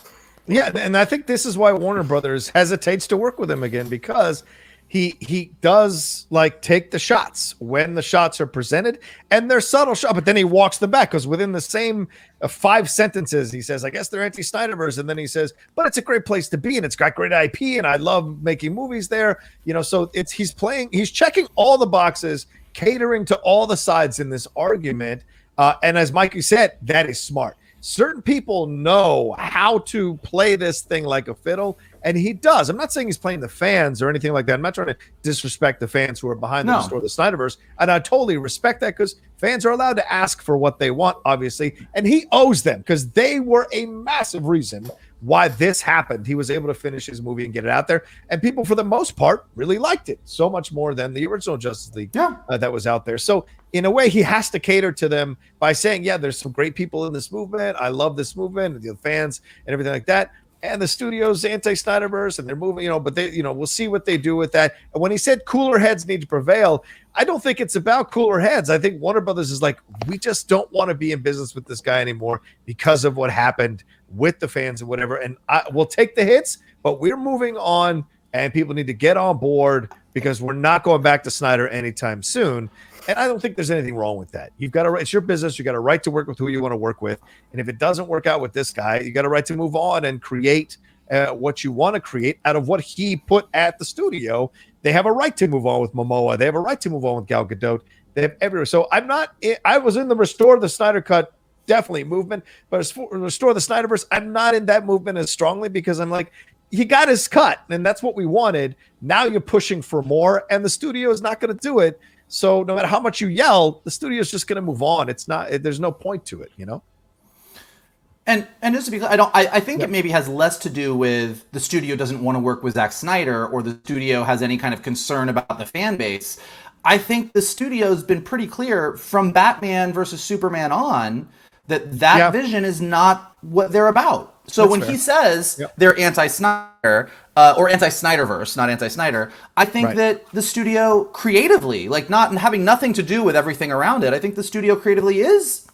S1: Yeah, and I think this is why Warner Brothers hesitates to work with him again, because he does, like, take the shots when the shots are presented, and they're subtle shots, but then he walks them back, because within the same 5 sentences he says, I guess they're anti-SnyderVerse, and then he says, but it's a great place to be, and it's got great IP, and I love making movies there, so he's checking all the boxes, catering to all the sides in this argument, and as Mikey said, that is smart. Certain people know how to play this thing like a fiddle, and he does. I'm not saying he's playing the fans or anything like that. I'm not trying to disrespect the fans who are behind the Restore the Snyderverse, and I totally respect that because fans are allowed to ask for what they want, obviously, and he owes them because they were a massive reason why this happened. He was able to finish his movie and get it out there, and people, for the most part, really liked it so much more than the original Justice League that was out there. So in a way, he has to cater to them by saying, yeah, there's some great people in this movement. I love this movement, the fans and everything like that. And the studio's anti-SnyderVerse, and they're moving, but they, we'll see what they do with that. And when he said cooler heads need to prevail, I don't think it's about cooler heads. I think Warner Brothers is like, we just don't want to be in business with this guy anymore because of what happened with the fans and whatever. And we'll take the hits, but we're moving on, and people need to get on board because we're not going back to Snyder anytime soon. And I don't think there's anything wrong with that. It's your business. You got a right to work with who you want to work with. And if it doesn't work out with this guy, you got a right to move on and create what you want to create out of what he put at the studio. They have a right to move on with Momoa. They have a right to move on with Gal Gadot. They have everywhere. So I was in the Restore the Snyder Cut, definitely movement, but Restore the Snyderverse, I'm not in that movement as strongly because I'm like, he got his cut, and that's what we wanted. Now you're pushing for more, and the studio is not going to do it. So no matter how much you yell, the studio is just going to move on. It's not. There's no point to it,
S2: And just to be clear, I think it maybe has less to do with the studio doesn't want to work with Zack Snyder, or the studio has any kind of concern about the fan base. I think the studio's been pretty clear from Batman versus Superman on that vision is not what they're about. So when he says they're anti-Snyder or anti-SnyderVerse, not anti-Snyder, I think that the studio creatively, like not having nothing to do with everything around it, I think the studio creatively is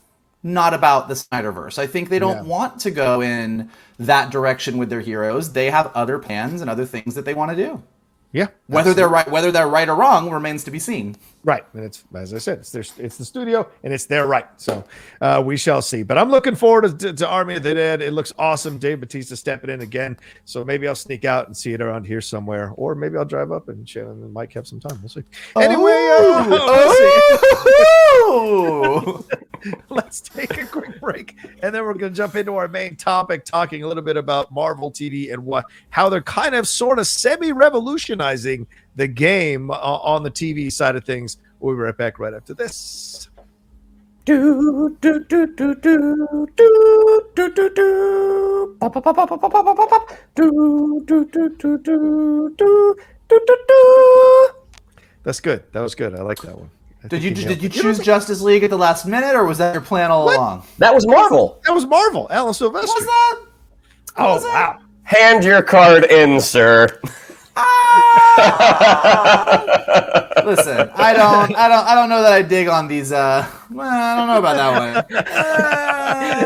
S2: not about the Snyderverse. I think they don't want to go in that direction with their heroes. They have other plans and other things that they want to do.
S1: Yeah.
S2: Whether they're right or wrong remains to be seen.
S1: Right. And it's, as I said, it's the studio and it's their right. So we shall see. But I'm looking forward to Army of the Dead. It looks awesome. Dave Bautista stepping in again. So maybe I'll sneak out and see it around here somewhere. Or maybe I'll drive up and Shannon and Mike have some time. We'll see. Anyway, let's take a quick break. And then we're going to jump into our main topic, talking a little bit about Marvel TV and how they're kind of sort of semi-revolutionizing the game on the TV side of things. We'll be right back right after this. That's good. That was good. I like that one.
S2: Did you choose Justice League at the last minute, or was that your plan all along?
S3: That was Marvel.
S1: That was Marvel. Alan Silvestri.
S2: What was that?
S1: Wow.
S3: Hand your card in, sir.
S2: Listen, I don't know that I dig on these. I don't know about that one.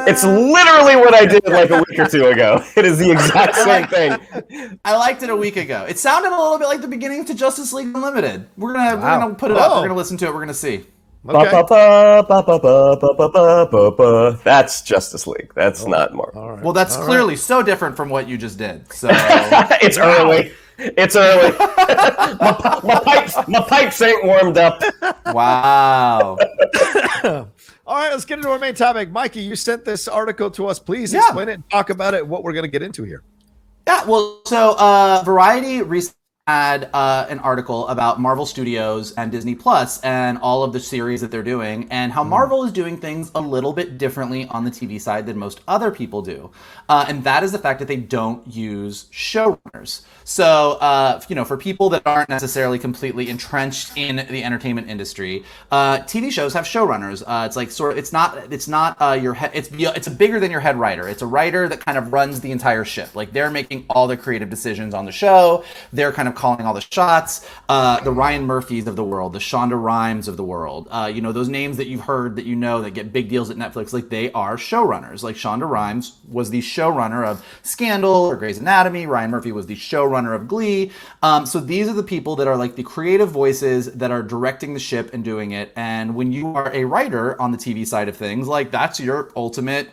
S3: It's literally what I did like a week or two ago. It is the exact same thing.
S2: I liked it a week ago. It sounded a little bit like the beginning to Justice League Unlimited. We're gonna put it up. We're gonna listen to it. We're gonna see.
S1: Okay.
S3: That's Justice League. That's not Marvel.
S2: Right. Well, that's clearly so different from what you just did. So
S3: it's early. It's early. my pipes ain't warmed up.
S2: Wow.
S1: All right, let's get into our main topic. Mikey, you sent this article to us. Please explain it and talk about it, what we're going to get into here.
S2: Yeah, well, so Variety recently had an article about Marvel Studios and Disney Plus and all of the series that they're doing, and how Marvel is doing things a little bit differently on the TV side than most other people do. And that is the fact that they don't use showrunners. So, for people that aren't necessarily completely entrenched in the entertainment industry, TV shows have showrunners. It's like it's not your head. It's a bigger than your head writer. It's a writer that kind of runs the entire ship. Like they're making all the creative decisions on the show. They're kind of calling all the shots. The Ryan Murphys of the world, the Shonda Rhimes of the world. Those names that you've heard that that get big deals at Netflix. Like they are showrunners. Like Shonda Rhimes was the showrunner of Scandal or Grey's Anatomy. Ryan Murphy was the showrunner of Glee. So these are the people that are like the creative voices that are directing the ship and doing it. And when you are a writer on the TV side of things, like that's your ultimate,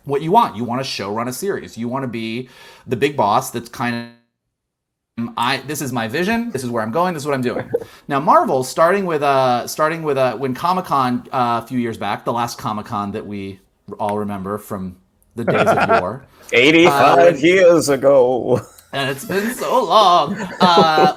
S2: what you want. You want to showrun a series. You want to be the big boss that's kind of, this is my vision. This is where I'm going. This is what I'm doing. Now, Marvel, starting with when Comic-Con a few years back, the last Comic-Con that we all remember from the days of yore.
S3: 85 years ago.
S2: And it's been so long.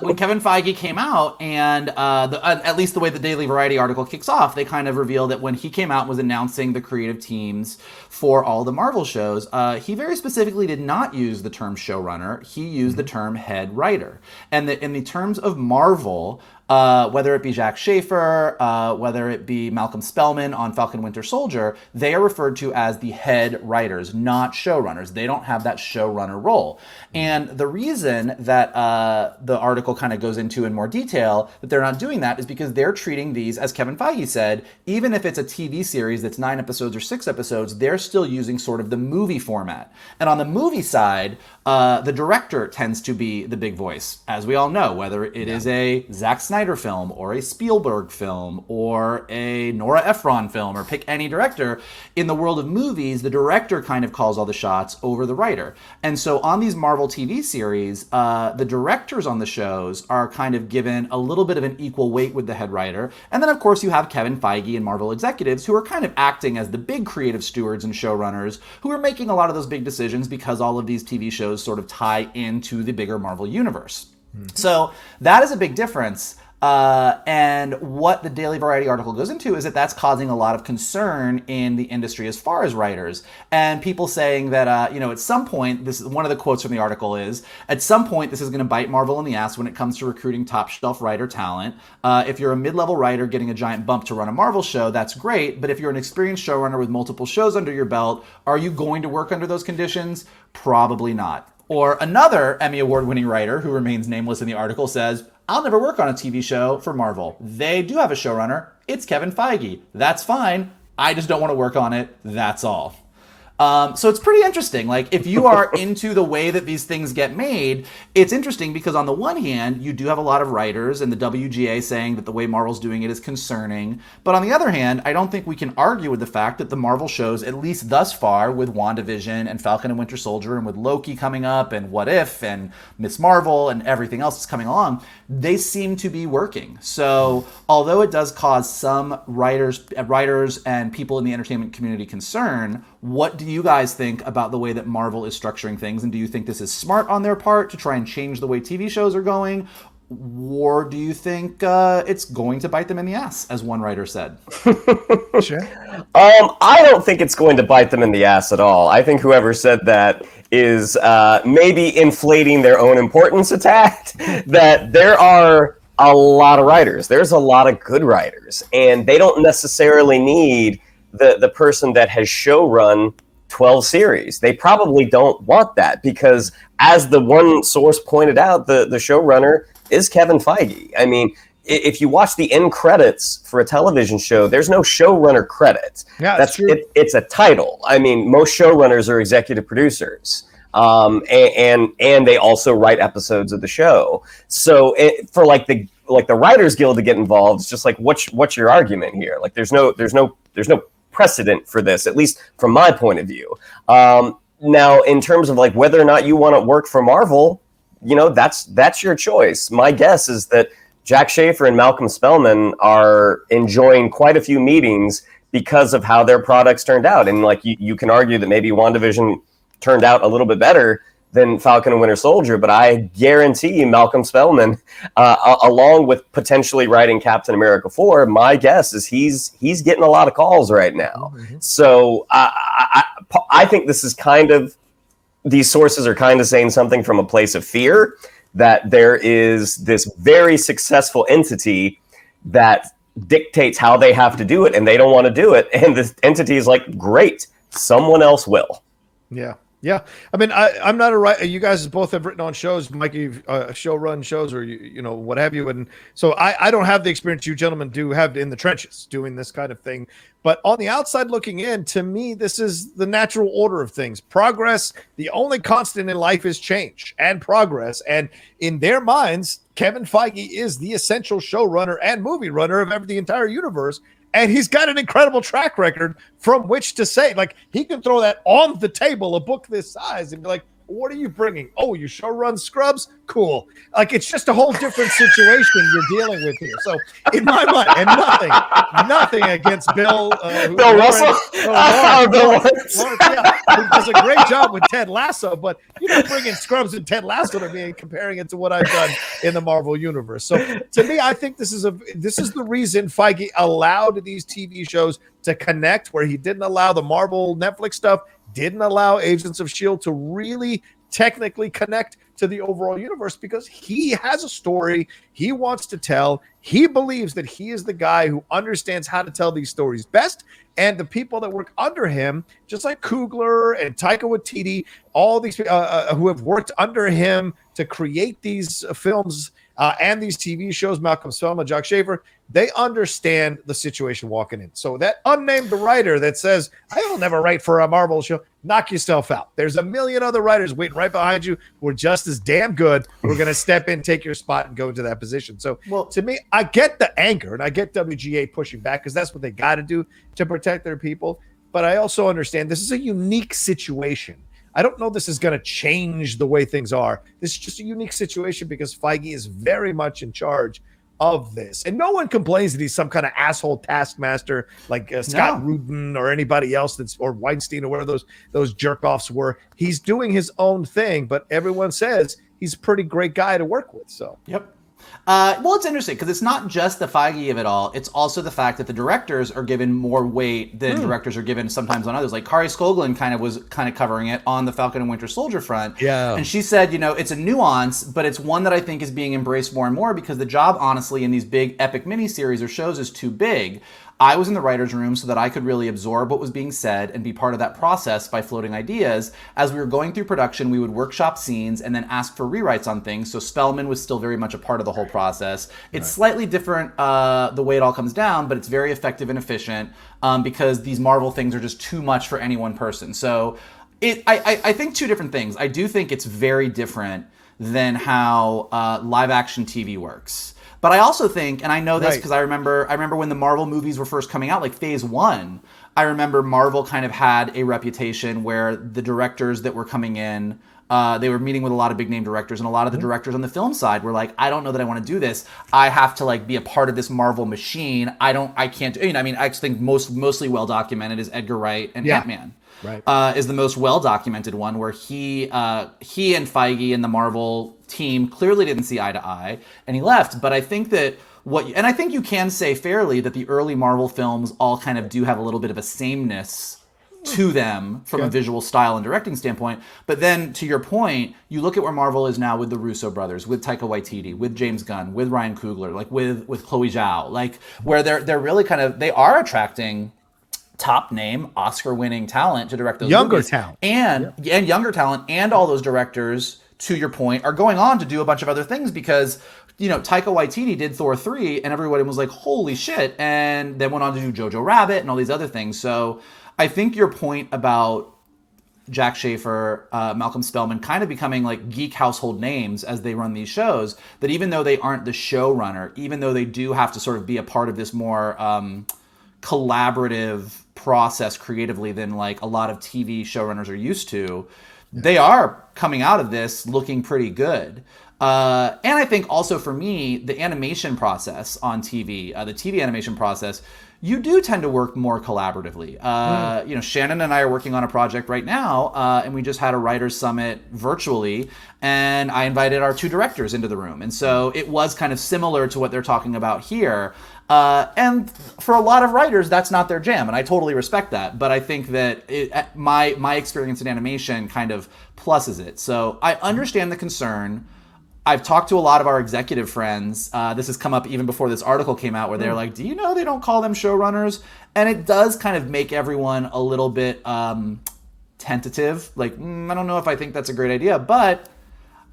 S2: When Kevin Feige came out, and at least the way the Daily Variety article kicks off, they kind of reveal that when he came out and was announcing the creative teams for all the Marvel shows, he very specifically did not use the term showrunner. He used the term head writer. And that in the terms of Marvel, whether it be Jack Schaefer, whether it be Malcolm Spellman on Falcon Winter Soldier, they are referred to as the head writers, not showrunners. They don't have that showrunner role. And the reason that the article kind of goes into in more detail that they're not doing that is because they're treating these, as Kevin Feige said, even if it's a TV series that's 9 episodes or 6 episodes, they're still using sort of the movie format. And on the movie side, the director tends to be the big voice, as we all know, whether it is a Zack Snyder film or a Spielberg film or a Nora Ephron film, or pick any director. In the world of movies, the director kind of calls all the shots over the writer. And so on these Marvel TV series, the directors on the shows are kind of given a little bit of an equal weight with the head writer. And then, of course, you have Kevin Feige and Marvel executives who are kind of acting as the big creative stewards and showrunners who are making a lot of those big decisions because all of these TV shows sort of tie into the bigger Marvel universe. So that is a big difference. And what the Daily Variety article goes into is that that's causing a lot of concern in the industry as far as writers, and people saying that, at some point, this is one of the quotes from the article is, at some point, this is going to bite Marvel in the ass when it comes to recruiting top shelf writer talent. If you're a mid-level writer getting a giant bump to run a Marvel show, that's great. But if you're an experienced showrunner with multiple shows under your belt, are you going to work under those conditions? Probably not. Or another Emmy Award-winning writer who remains nameless in the article says, I'll never work on a TV show for Marvel. They do have a showrunner. It's Kevin Feige. That's fine. I just don't want to work on it. That's all. So it's pretty interesting. Like, if you are into the way that these things get made, it's interesting because on the one hand, you do have a lot of writers and the WGA saying that the way Marvel's doing it is concerning. But on the other hand, I don't think we can argue with the fact that the Marvel shows, at least thus far, with WandaVision and Falcon and Winter Soldier and with Loki coming up and What If and Miss Marvel and everything else that's coming along, they seem to be working. So although it does cause some writers and people in the entertainment community concern, what do you guys think about the way that Marvel is structuring things? And do you think this is smart on their part to try and change the way TV shows are going? Or do you think it's going to bite them in the ass, as one writer said?
S1: Sure.
S3: I don't think it's going to bite them in the ass at all. I think whoever said that is maybe inflating their own importance a tad. That there are a lot of writers. There's a lot of good writers. And they don't necessarily need the person that has showrun 12 series. They probably don't want that because, as the one source pointed out, the showrunner is Kevin Feige. I mean, if you watch the end credits for a television show, there's no showrunner credit.
S1: Yeah, that's true.
S3: It's a title. I mean, most showrunners are executive producers. And they also write episodes of the show. So for the Writers Guild to get involved, it's just like, what's your argument here? Like, there's no precedent for this, at least from my point of view. Now, in terms of like whether or not you want to work for Marvel, that's your choice. My guess is that Jack Schaefer and Malcolm Spellman are enjoying quite a few meetings because of how their products turned out. And like you can argue that maybe WandaVision turned out a little bit better than Falcon and Winter Soldier, but I guarantee you Malcolm Spellman, along with potentially writing Captain America 4, my guess is he's getting a lot of calls right now. Mm-hmm. So I think this is kind of, these sources are kind of saying something from a place of fear, that there is this very successful entity that dictates how they have to do it, and they don't want to do it. And this entity is like, great, someone else will.
S1: Yeah. Yeah, I mean, I'm not a writer. You guys both have written on shows, Mikey, show run shows, or what have you, and so I don't have the experience you gentlemen do have in the trenches doing this kind of thing. But on the outside looking in, to me, this is the natural order of things. Progress. The only constant in life is change and progress. And in their minds, Kevin Feige is the essential showrunner and movie runner of the entire universe. And he's got an incredible track record from which to say, like, he can throw that on the table, a book this size, and be like, what are you bringing? Oh, you show run Scrubs? Cool. Like, it's just a whole different situation you're dealing with here. So in my mind, and nothing against Bill
S3: Russell,
S1: Lawrence, yeah, who does a great job with Ted Lasso, but you're not bringing Scrubs and Ted Lasso to me and comparing it to what I've done in the Marvel universe. So to me, I think this is the reason Feige allowed these TV shows to connect, where he didn't allow the Marvel Netflix stuff, didn't allow Agents of S.H.I.E.L.D. to really technically connect to the overall universe, because he has a story he wants to tell. He believes that he is the guy who understands how to tell these stories best. And the people that work under him, just like Coogler and Taika Waititi, all these who have worked under him to create these films and these TV shows, Malcolm Spellman, Jock Schaefer, they understand the situation walking in. So that unnamed writer that says, I will never write for a Marvel show, knock yourself out. There's a million other writers waiting right behind you who are just as damn good. We're going to step in, take your spot, and go into that position. So to me, I get the anger, and I get WGA pushing back, because that's what they got to do to protect their people. But I also understand this is a unique situation. I don't know this is going to change the way things are. This is just a unique situation because Feige is very much in charge of this. And no one complains that he's some kind of asshole taskmaster like Scott Rudin or anybody else or Weinstein or whatever those jerk-offs were. He's doing his own thing, but everyone says he's a pretty great guy to work with. So,
S2: yep. Well, it's interesting because it's not just the Feige of it all. It's also the fact that the directors are given more weight than directors are given sometimes on others. Like Kari Skogland was covering it on the Falcon and Winter Soldier front.
S1: Yeah.
S2: And she said, it's a nuance, but it's one that I think is being embraced more and more because the job, honestly, in these big epic miniseries or shows is too big. I was in the writer's room so that I could really absorb what was being said and be part of that process by floating ideas. As we were going through production, we would workshop scenes and then ask for rewrites on things. So Spellman was still very much a part of the whole process. It's slightly different the way it all comes down, but it's very effective and efficient because these Marvel things are just too much for any one person. So I think two different things. I do think it's very different than how live action TV works. But I also think, and I know this because I remember when the Marvel movies were first coming out, like Phase 1, I remember Marvel kind of had a reputation where the directors that were coming in, they were meeting with a lot of big name directors, and a lot of the directors on the film side were like, I don't know that I want to do this. I have to be a part of this Marvel machine. I can't do, I just think mostly well documented is Edgar Wright and Ant-Man. Right. Is the most well-documented one, where he and Feige and the Marvel team clearly didn't see eye to eye, and he left. But I think that and I think you can say fairly that the early Marvel films all kind of do have a little bit of a sameness to them from a visual style and directing standpoint. But then, to your point, you look at where Marvel is now with the Russo brothers, with Taika Waititi, with James Gunn, with Ryan Coogler, with Chloe Zhao, where they're really they are attracting top name Oscar-winning talent to direct those movies.
S1: Talent.
S2: And younger talent, and all those directors, to your point, are going on to do a bunch of other things because, Taika Waititi did Thor 3 and everybody was like, holy shit, and then went on to do Jojo Rabbit and all these other things. So I think your point about Jack Schaefer, Malcolm Spellman kind of becoming geek household names as they run these shows, that even though they aren't the showrunner, even though they do have to sort of be a part of this more collaborative process creatively than a lot of TV showrunners are used to, they are coming out of this looking pretty good. And I think also for me, the animation process on TV, the TV animation process, you do tend to work more collaboratively. Shannon and I are working on a project right now, and we just had a writers' summit virtually, and I invited our two directors into the room. And so it was kind of similar to what they're talking about here. And for a lot of writers, that's not their jam, and I totally respect that. But I think that my experience in animation kind of pluses it. So I understand the concern. I've talked to a lot of our executive friends. This has come up even before this article came out, where they're like, do you know they don't call them showrunners? And it does kind of make everyone a little bit tentative. I don't know if I think that's a great idea, but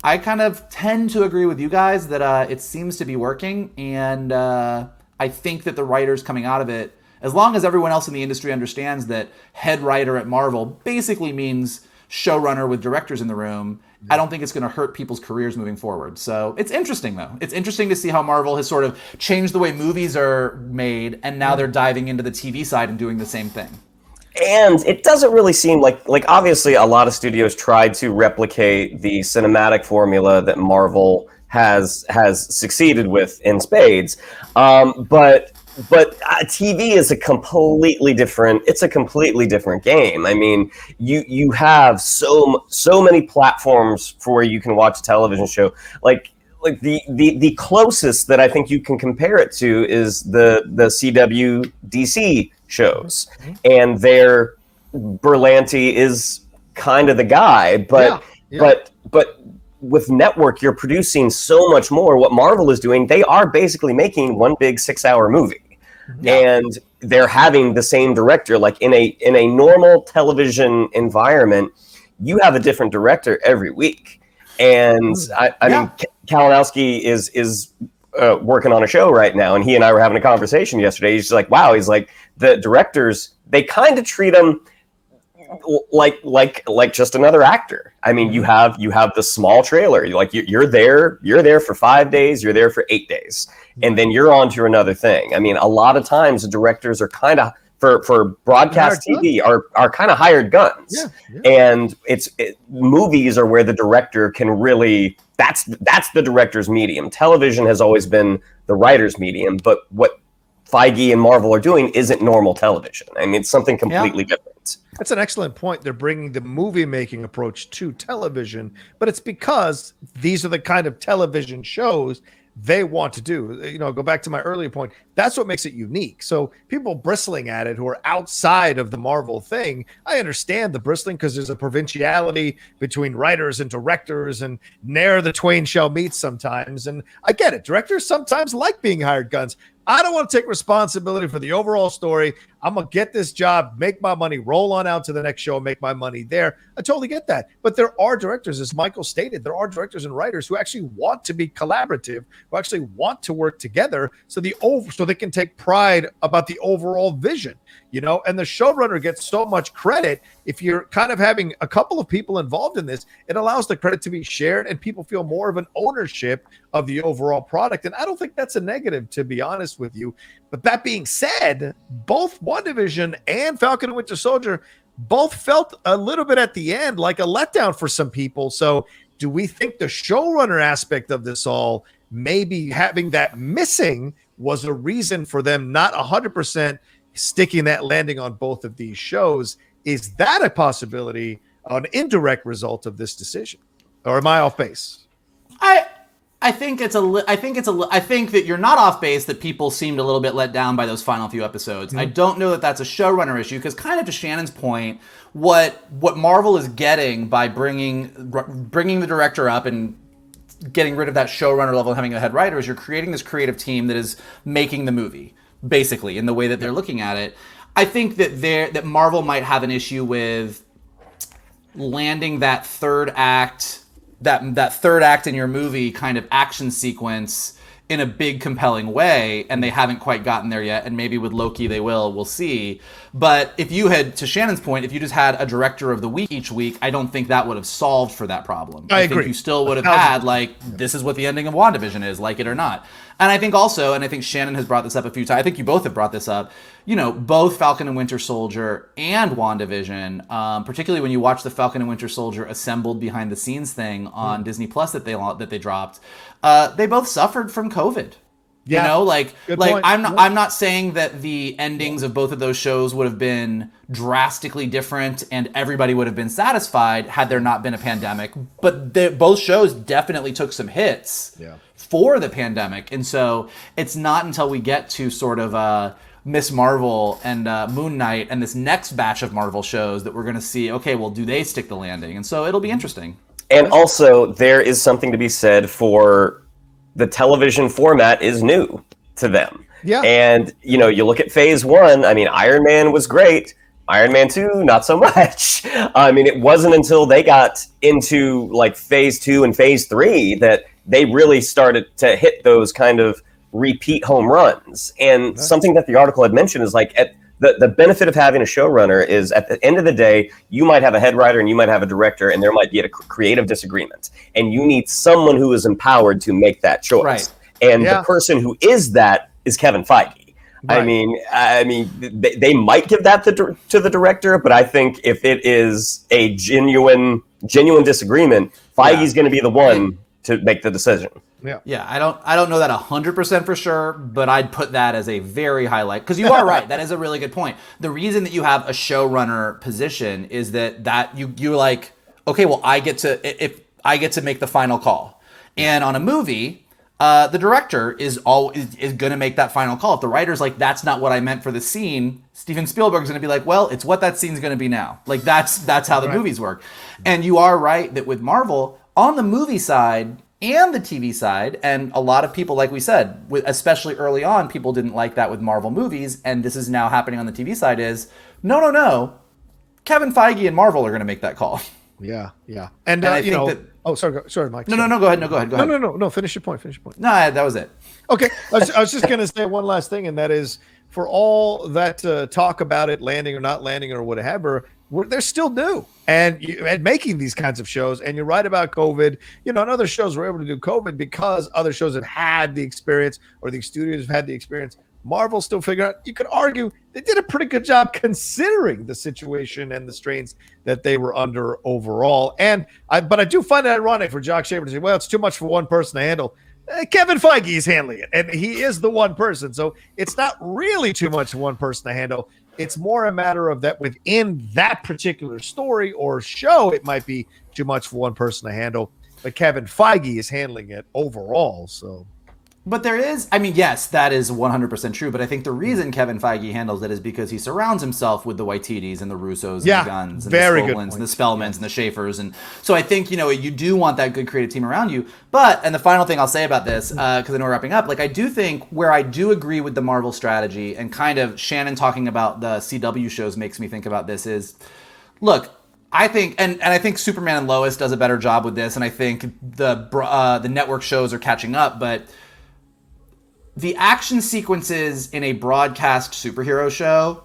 S2: I kind of tend to agree with you guys that it seems to be working. And I think that the writers coming out of it, as long as everyone else in the industry understands that head writer at Marvel basically means showrunner with directors in the room, I don't think it's going to hurt people's careers moving forward. So it's interesting, though. It's interesting to see how Marvel has sort of changed the way movies are made, and now they're diving into the TV side and doing the same thing.
S3: And it doesn't really seem like obviously a lot of studios tried to replicate the cinematic formula that Marvel has succeeded with in spades, but TV is a completely different. It's a completely different game. I mean, you have so many platforms for where you can watch a television show. Like the closest that I think you can compare it to is the CW DC shows, and their Berlanti is kind of the guy, but with network, you're producing so much more. What Marvel is doing, they are basically making one big 6-hour movie, and they're having the same director. Like in a normal television environment, you have a different director every week, and I mean, Kalinowski is working on a show right now, and he and I were having a conversation yesterday. He's like, wow, he's like, the directors, they kind of treat them like just another actor. I mean, you have the small trailer. You're there for 5 days, you're there for 8 days, and then you're on to another thing. I mean, a lot of times the directors are kind of for broadcast TV are kind of hired guns, and movies are where the director can really. That's the director's medium. Television has always been the writer's medium, but what Feige and Marvel are doing isn't normal television. I mean, it's something completely different.
S1: That's an excellent point. They're bringing the movie making approach to television, but it's because these are the kind of television shows they want to do. You know, go back to my earlier point. That's what makes it unique. So people bristling at it who are outside of the Marvel thing, I understand the bristling because there's a provinciality between writers and directors, and ne'er the twain shall meet sometimes. And I get it. Directors sometimes like being hired guns. I don't want to take responsibility for the overall story. I'm going to get this job, make my money, roll on out to the next show, make my money there. I totally get that. But there are directors, as Michael stated, there are directors and writers who actually want to be collaborative, who actually want to work together so they can take pride about the overall vision, you know, and the showrunner gets so much credit. If you're kind of having a couple of people involved in this, it allows the credit to be shared and people feel more of an ownership of the overall product. And I don't think that's a negative, to be honest with you. But that being said, both WandaVision and Falcon and Winter Soldier both felt a little bit at the end like a letdown for some people. So do we think the showrunner aspect of this all, maybe having that missing, was a reason for them not 100% sticking that landing on both of these shows? Is that a possibility, an indirect result of this decision? Or am I off base?
S2: I think that you're not off base, that people seemed a little bit let down by those final few episodes. I don't know that that's a showrunner issue, because kind of to Shannon's point, what Marvel is getting by bringing the director up and getting rid of that showrunner level and having a head writer is you're creating this creative team that is making the movie, basically, in the way that they're looking at it. I think that Marvel might have an issue with landing that third act in your movie kind of action sequence in a big, compelling way, and they haven't quite gotten there yet, and maybe with Loki they will, we'll see. But if you had, to Shannon's point, if you just had a director of the week each week, I don't think that would have solved for that problem. I agree. Think you still would have had, like, this is what the ending of WandaVision is, like it or not. And I think also, and I think Shannon has brought this up a few times, I think you both have brought this up, you know, both Falcon and Winter Soldier and WandaVision, particularly when you watch the Falcon and Winter Soldier assembled behind the scenes thing on Disney Plus that they dropped, they both suffered from COVID. Yeah. You know, like I'm not saying that the endings of both of those shows would have been drastically different and everybody would have been satisfied had there not been a pandemic, but both shows definitely took some hits for the pandemic. And so it's not until we get to sort of Miss Marvel and Moon Knight and this next batch of Marvel shows that we're going to see, okay, well, do they stick the landing? And so it'll be interesting.
S3: And also, there is something to be said for the television format is new to them. Yeah. And, you know, you look at phase 1, I mean, Iron Man was great. Iron Man 2, not so much. I mean, it wasn't until they got into like phase 2 and phase 3 that they really started to hit those kind of repeat home runs. And something that the article had mentioned is like the benefit of having a showrunner is at the end of the day, you might have a head writer and you might have a director and there might be a creative disagreement. And you need someone who is empowered to make that choice. Right. And the person who is that is Kevin Feige. Right. I mean, they might give that to the director, but I think if it is a genuine disagreement, Feige's going to be the one to make the decision.
S2: Yeah. I don't know that 100% for sure, but I'd put that as a very highlight, because you are right. That is a really good point. The reason that you have a showrunner position is that you're like, okay, well, I get to make the final call, and on a movie, the director is going to make that final call. If the writer's like, that's not what I meant for the scene, Steven Spielberg's going to be like, well, it's what that scene's going to be now. Like that's how the movies work. And you are right that with Marvel, on the movie side and the TV side, and a lot of people, like we said, especially early on, people didn't like that with Marvel movies, and this is now happening on the TV side, is no. Kevin Feige and Marvel are going to make that call.
S1: Yeah.
S2: And I think that...
S1: Oh, sorry, Mike.
S2: No, go ahead.
S1: No, finish your point.
S2: No, that was it.
S1: Okay, I was just going to say one last thing, and that is, for all that talk about it landing or not landing or whatever, they're still new and making these kinds of shows. And you're right about COVID. And other shows were able to do COVID because other shows have had the experience, or the studios have had the experience. Marvel still figure out, you could argue they did a pretty good job considering the situation and the strains that they were under overall. But I do find it ironic for Jock Shaver to say, well, it's too much for one person to handle. Kevin Feige is handling it, and he is the one person. So it's not really too much for one person to handle. It's more a matter of that within that particular story or show, it might be too much for one person to handle. But Kevin Feige is handling it overall, so...
S2: But there is, yes, that is 100% true. But I think the reason Kevin Feige handles it is because he surrounds himself with the Waititis and the Russos and the Guns and the Scoblins and the Spellmans and the Schaefers. And so I think, you do want that good creative team around you. But, and the final thing I'll say about this, because I know we're wrapping up, I do think where I do agree with the Marvel strategy, and kind of Shannon talking about the CW shows makes me think about this, is, look, I think, and I think Superman and Lois does a better job with this, and I think the network shows are catching up, but... the action sequences in a broadcast superhero show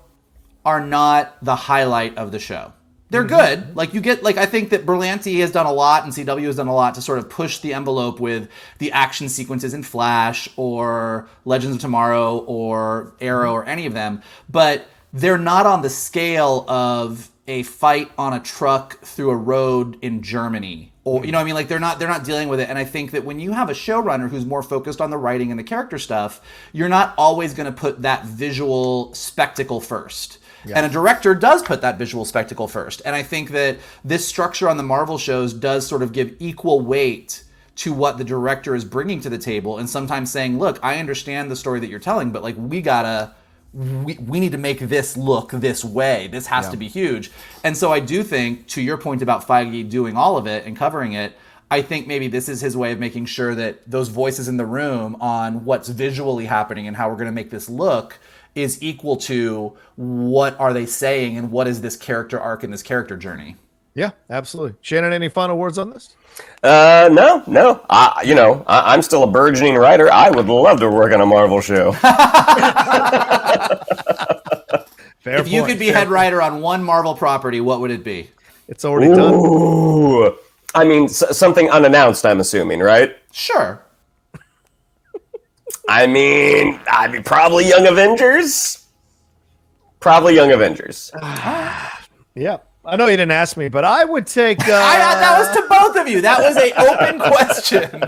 S2: are not the highlight of the show. They're good. I think that Berlanti has done a lot and CW has done a lot to sort of push the envelope with the action sequences in Flash or Legends of Tomorrow or Arrow or any of them, but they're not on the scale of a fight on a truck through a road in Germany. Or, they're not dealing with it. And I think that when you have a showrunner who's more focused on the writing and the character stuff, you're not always going to put that visual spectacle first. Yeah. And a director does put that visual spectacle first. And I think that this structure on the Marvel shows does sort of give equal weight to what the director is bringing to the table, and sometimes saying, look, I understand the story that you're telling, but we need to make this look this way. This has to be huge. And so I do think, to your point about Feige doing all of it and covering it, I think maybe this is his way of making sure that those voices in the room on what's visually happening and how we're going to make this look is equal to what are they saying and what is this character arc and this character journey.
S1: Yeah, absolutely. Shannon, any final words on this?
S3: No. I'm still a burgeoning writer. I would love to work on a Marvel show.
S2: If you could be head writer on one Marvel property, what would it be?
S1: It's already done.
S3: Something unannounced, I'm assuming, right?
S2: Sure.
S3: I'd be probably Young Avengers.
S1: Yeah. I know you didn't ask me, but I would take...
S2: that was to both of you. That was an open question.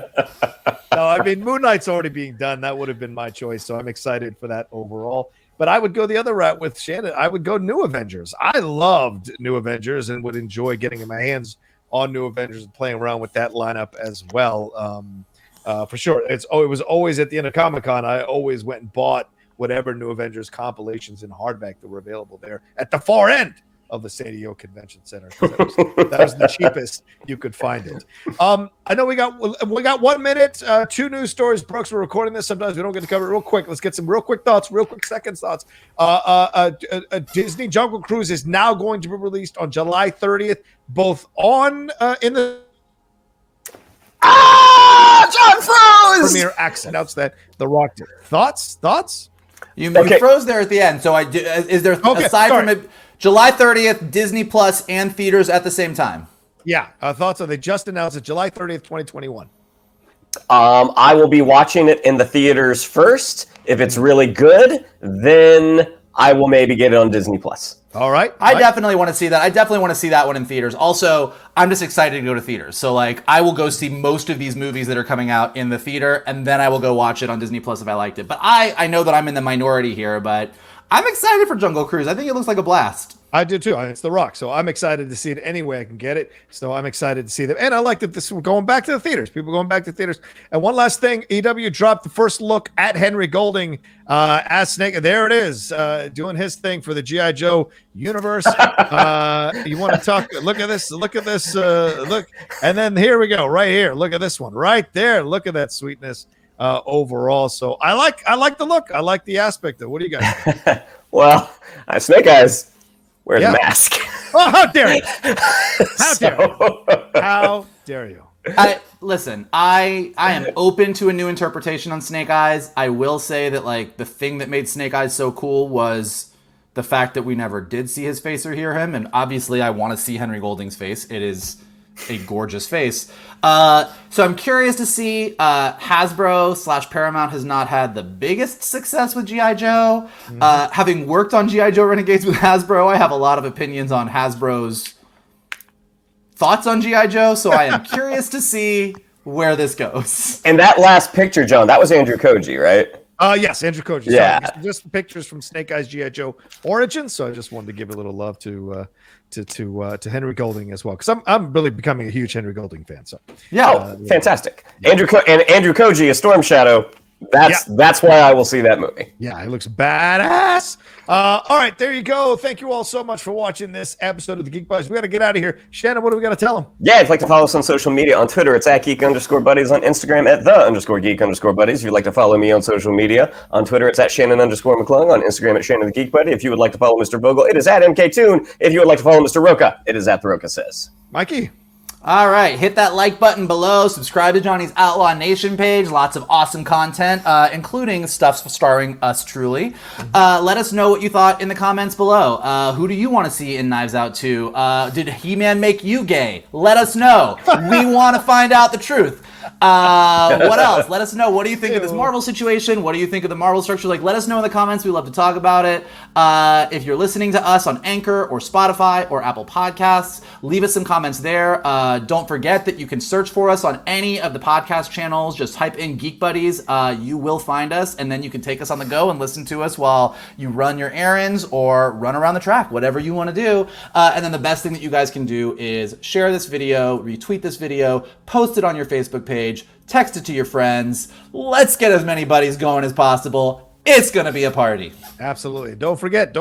S1: No, Moon Knight's already being done. That would have been my choice, so I'm excited for that overall. But I would go the other route with Shannon. I would go New Avengers. I loved New Avengers and would enjoy getting my hands on New Avengers and playing around with that lineup as well. For sure. It was always at the end of Comic-Con, I always went and bought whatever New Avengers compilations in hardback that were available there at the far end of the San Diego Convention Center. That was the cheapest you could find it. I know we got 1 minute, 2 news stories. Brooks, we're recording this. Sometimes we don't get to cover it real quick. Let's get some real quick thoughts, real quick second thoughts. Disney Jungle Cruise is now going to be released on July 30th, both on in the
S3: John froze!
S1: Premiere accent. Announced that The Rock did. Thoughts?
S2: You froze there at the end. So is there aside from it? July 30th, Disney Plus and theaters at the same time.
S1: Yeah. Thoughts are they just announced it July 30th, 2021.
S3: I will be watching it in the theaters first, If it's really good, then I will maybe get it on Disney Plus.
S1: All right.
S2: I definitely want to see that. I definitely want to see that one in theaters. Also, I'm just excited to go to theaters. So, like, I will go see most of these movies that are coming out in the theater, and then I will go watch it on Disney Plus if I liked it. But I know that I'm in the minority here, but I'm excited for Jungle Cruise. I think it looks like a blast.
S1: I do too. It's The Rock, so I'm excited to see it any way I can get it. So I'm excited to see them, and I like that this we're going back to the theaters. People going back to theaters. And one last thing, EW dropped the first look at Henry Golding as Snake. There it is, doing his thing for the GI Joe universe. You want to talk? Look at this. Look at this. Look, and then here we go, right here. Look at this one, right there. Look at that sweetness overall. So I like the look. I like the aspect of it. What do you guys?
S3: Well, Snake Eyes wears a mask.
S1: Oh, how dare you! How dare you! How dare you!
S2: Listen, I am open to a new interpretation on Snake Eyes. I will say that, like, the thing that made Snake Eyes so cool was the fact that we never did see his face or hear him, and obviously I want to see Henry Golding's face. It is a gorgeous face. So I'm curious to see. Hasbro / Paramount has not had the biggest success with G.I. Joe. Having worked on G.I. Joe Renegades with Hasbro, I have a lot of opinions on Hasbro's thoughts on G.I. Joe, so I am curious to see where this goes.
S3: And that last picture, John, that was Andrew Koji, right?
S1: Yes, Andrew Koji.
S3: Yeah.
S1: Sorry, just pictures from Snake Eyes G.I. Joe Origins, so I just wanted to give a little love to Henry Golding as well, because I'm really becoming a huge Henry Golding fan. So
S3: fantastic. Andrew Koji, a Storm Shadow. That's why I will see that movie.
S1: Yeah, it looks badass. All right, there you go. Thank you all so much for watching this episode of the Geek Buddies. We got to get out of here. Shannon, what do we got to tell them?
S3: Yeah, if you'd like to follow us on social media, on Twitter, it's at @geek_buddies, on Instagram, @the_geek_buddies. If you'd like to follow me on social media, on Twitter, it's at Shannon_McClung, on Instagram, at Shannon the Geek Buddy. If you would like to follow Mr. Vogel, it is at MKToon. If you would like to follow Mr. Rocha, it is at The Rocha Says.
S1: Mikey.
S2: All right, hit that like button below. Subscribe to Johnny's Outlaw Nation page. Lots of awesome content, including stuff starring us truly. Let us know what you thought in the comments below. Who do you want to see in Knives Out 2? Did He-Man make you gay? Let us know. We want to find out the truth. What else? Let us know. What do you think of this Marvel situation? What do you think of the Marvel structure? Like, let us know in the comments. We love to talk about it. If you're listening to us on Anchor or Spotify or Apple Podcasts, leave us some comments there. Don't forget that you can search for us on any of the podcast channels. Just type in Geek Buddies. You will find us, and then you can take us on the go and listen to us while you run your errands or run around the track, whatever you want to do. And then the best thing that you guys can do is share this video, retweet this video, post it on your Facebook page, text it to your friends. Let's get as many buddies going as possible. It's going to be a party.
S1: Absolutely. Don't forget.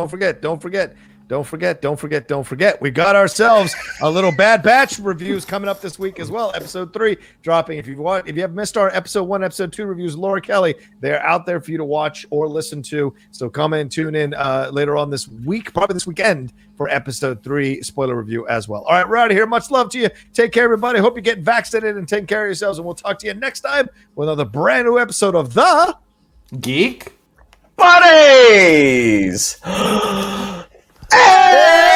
S1: We got ourselves a little Bad Batch reviews coming up this week as well. Episode 3 dropping. If you have missed our episode 1, episode 2 reviews, Laura Kelly, they're out there for you to watch or listen to. So come in, tune in later on this week, probably this weekend, for episode 3 spoiler review as well. All right, we're out of here. Much love to you. Take care, everybody. Hope you get vaccinated and take care of yourselves. And we'll talk to you next time with another brand new episode of the
S2: Geek
S3: Buddies. Hey!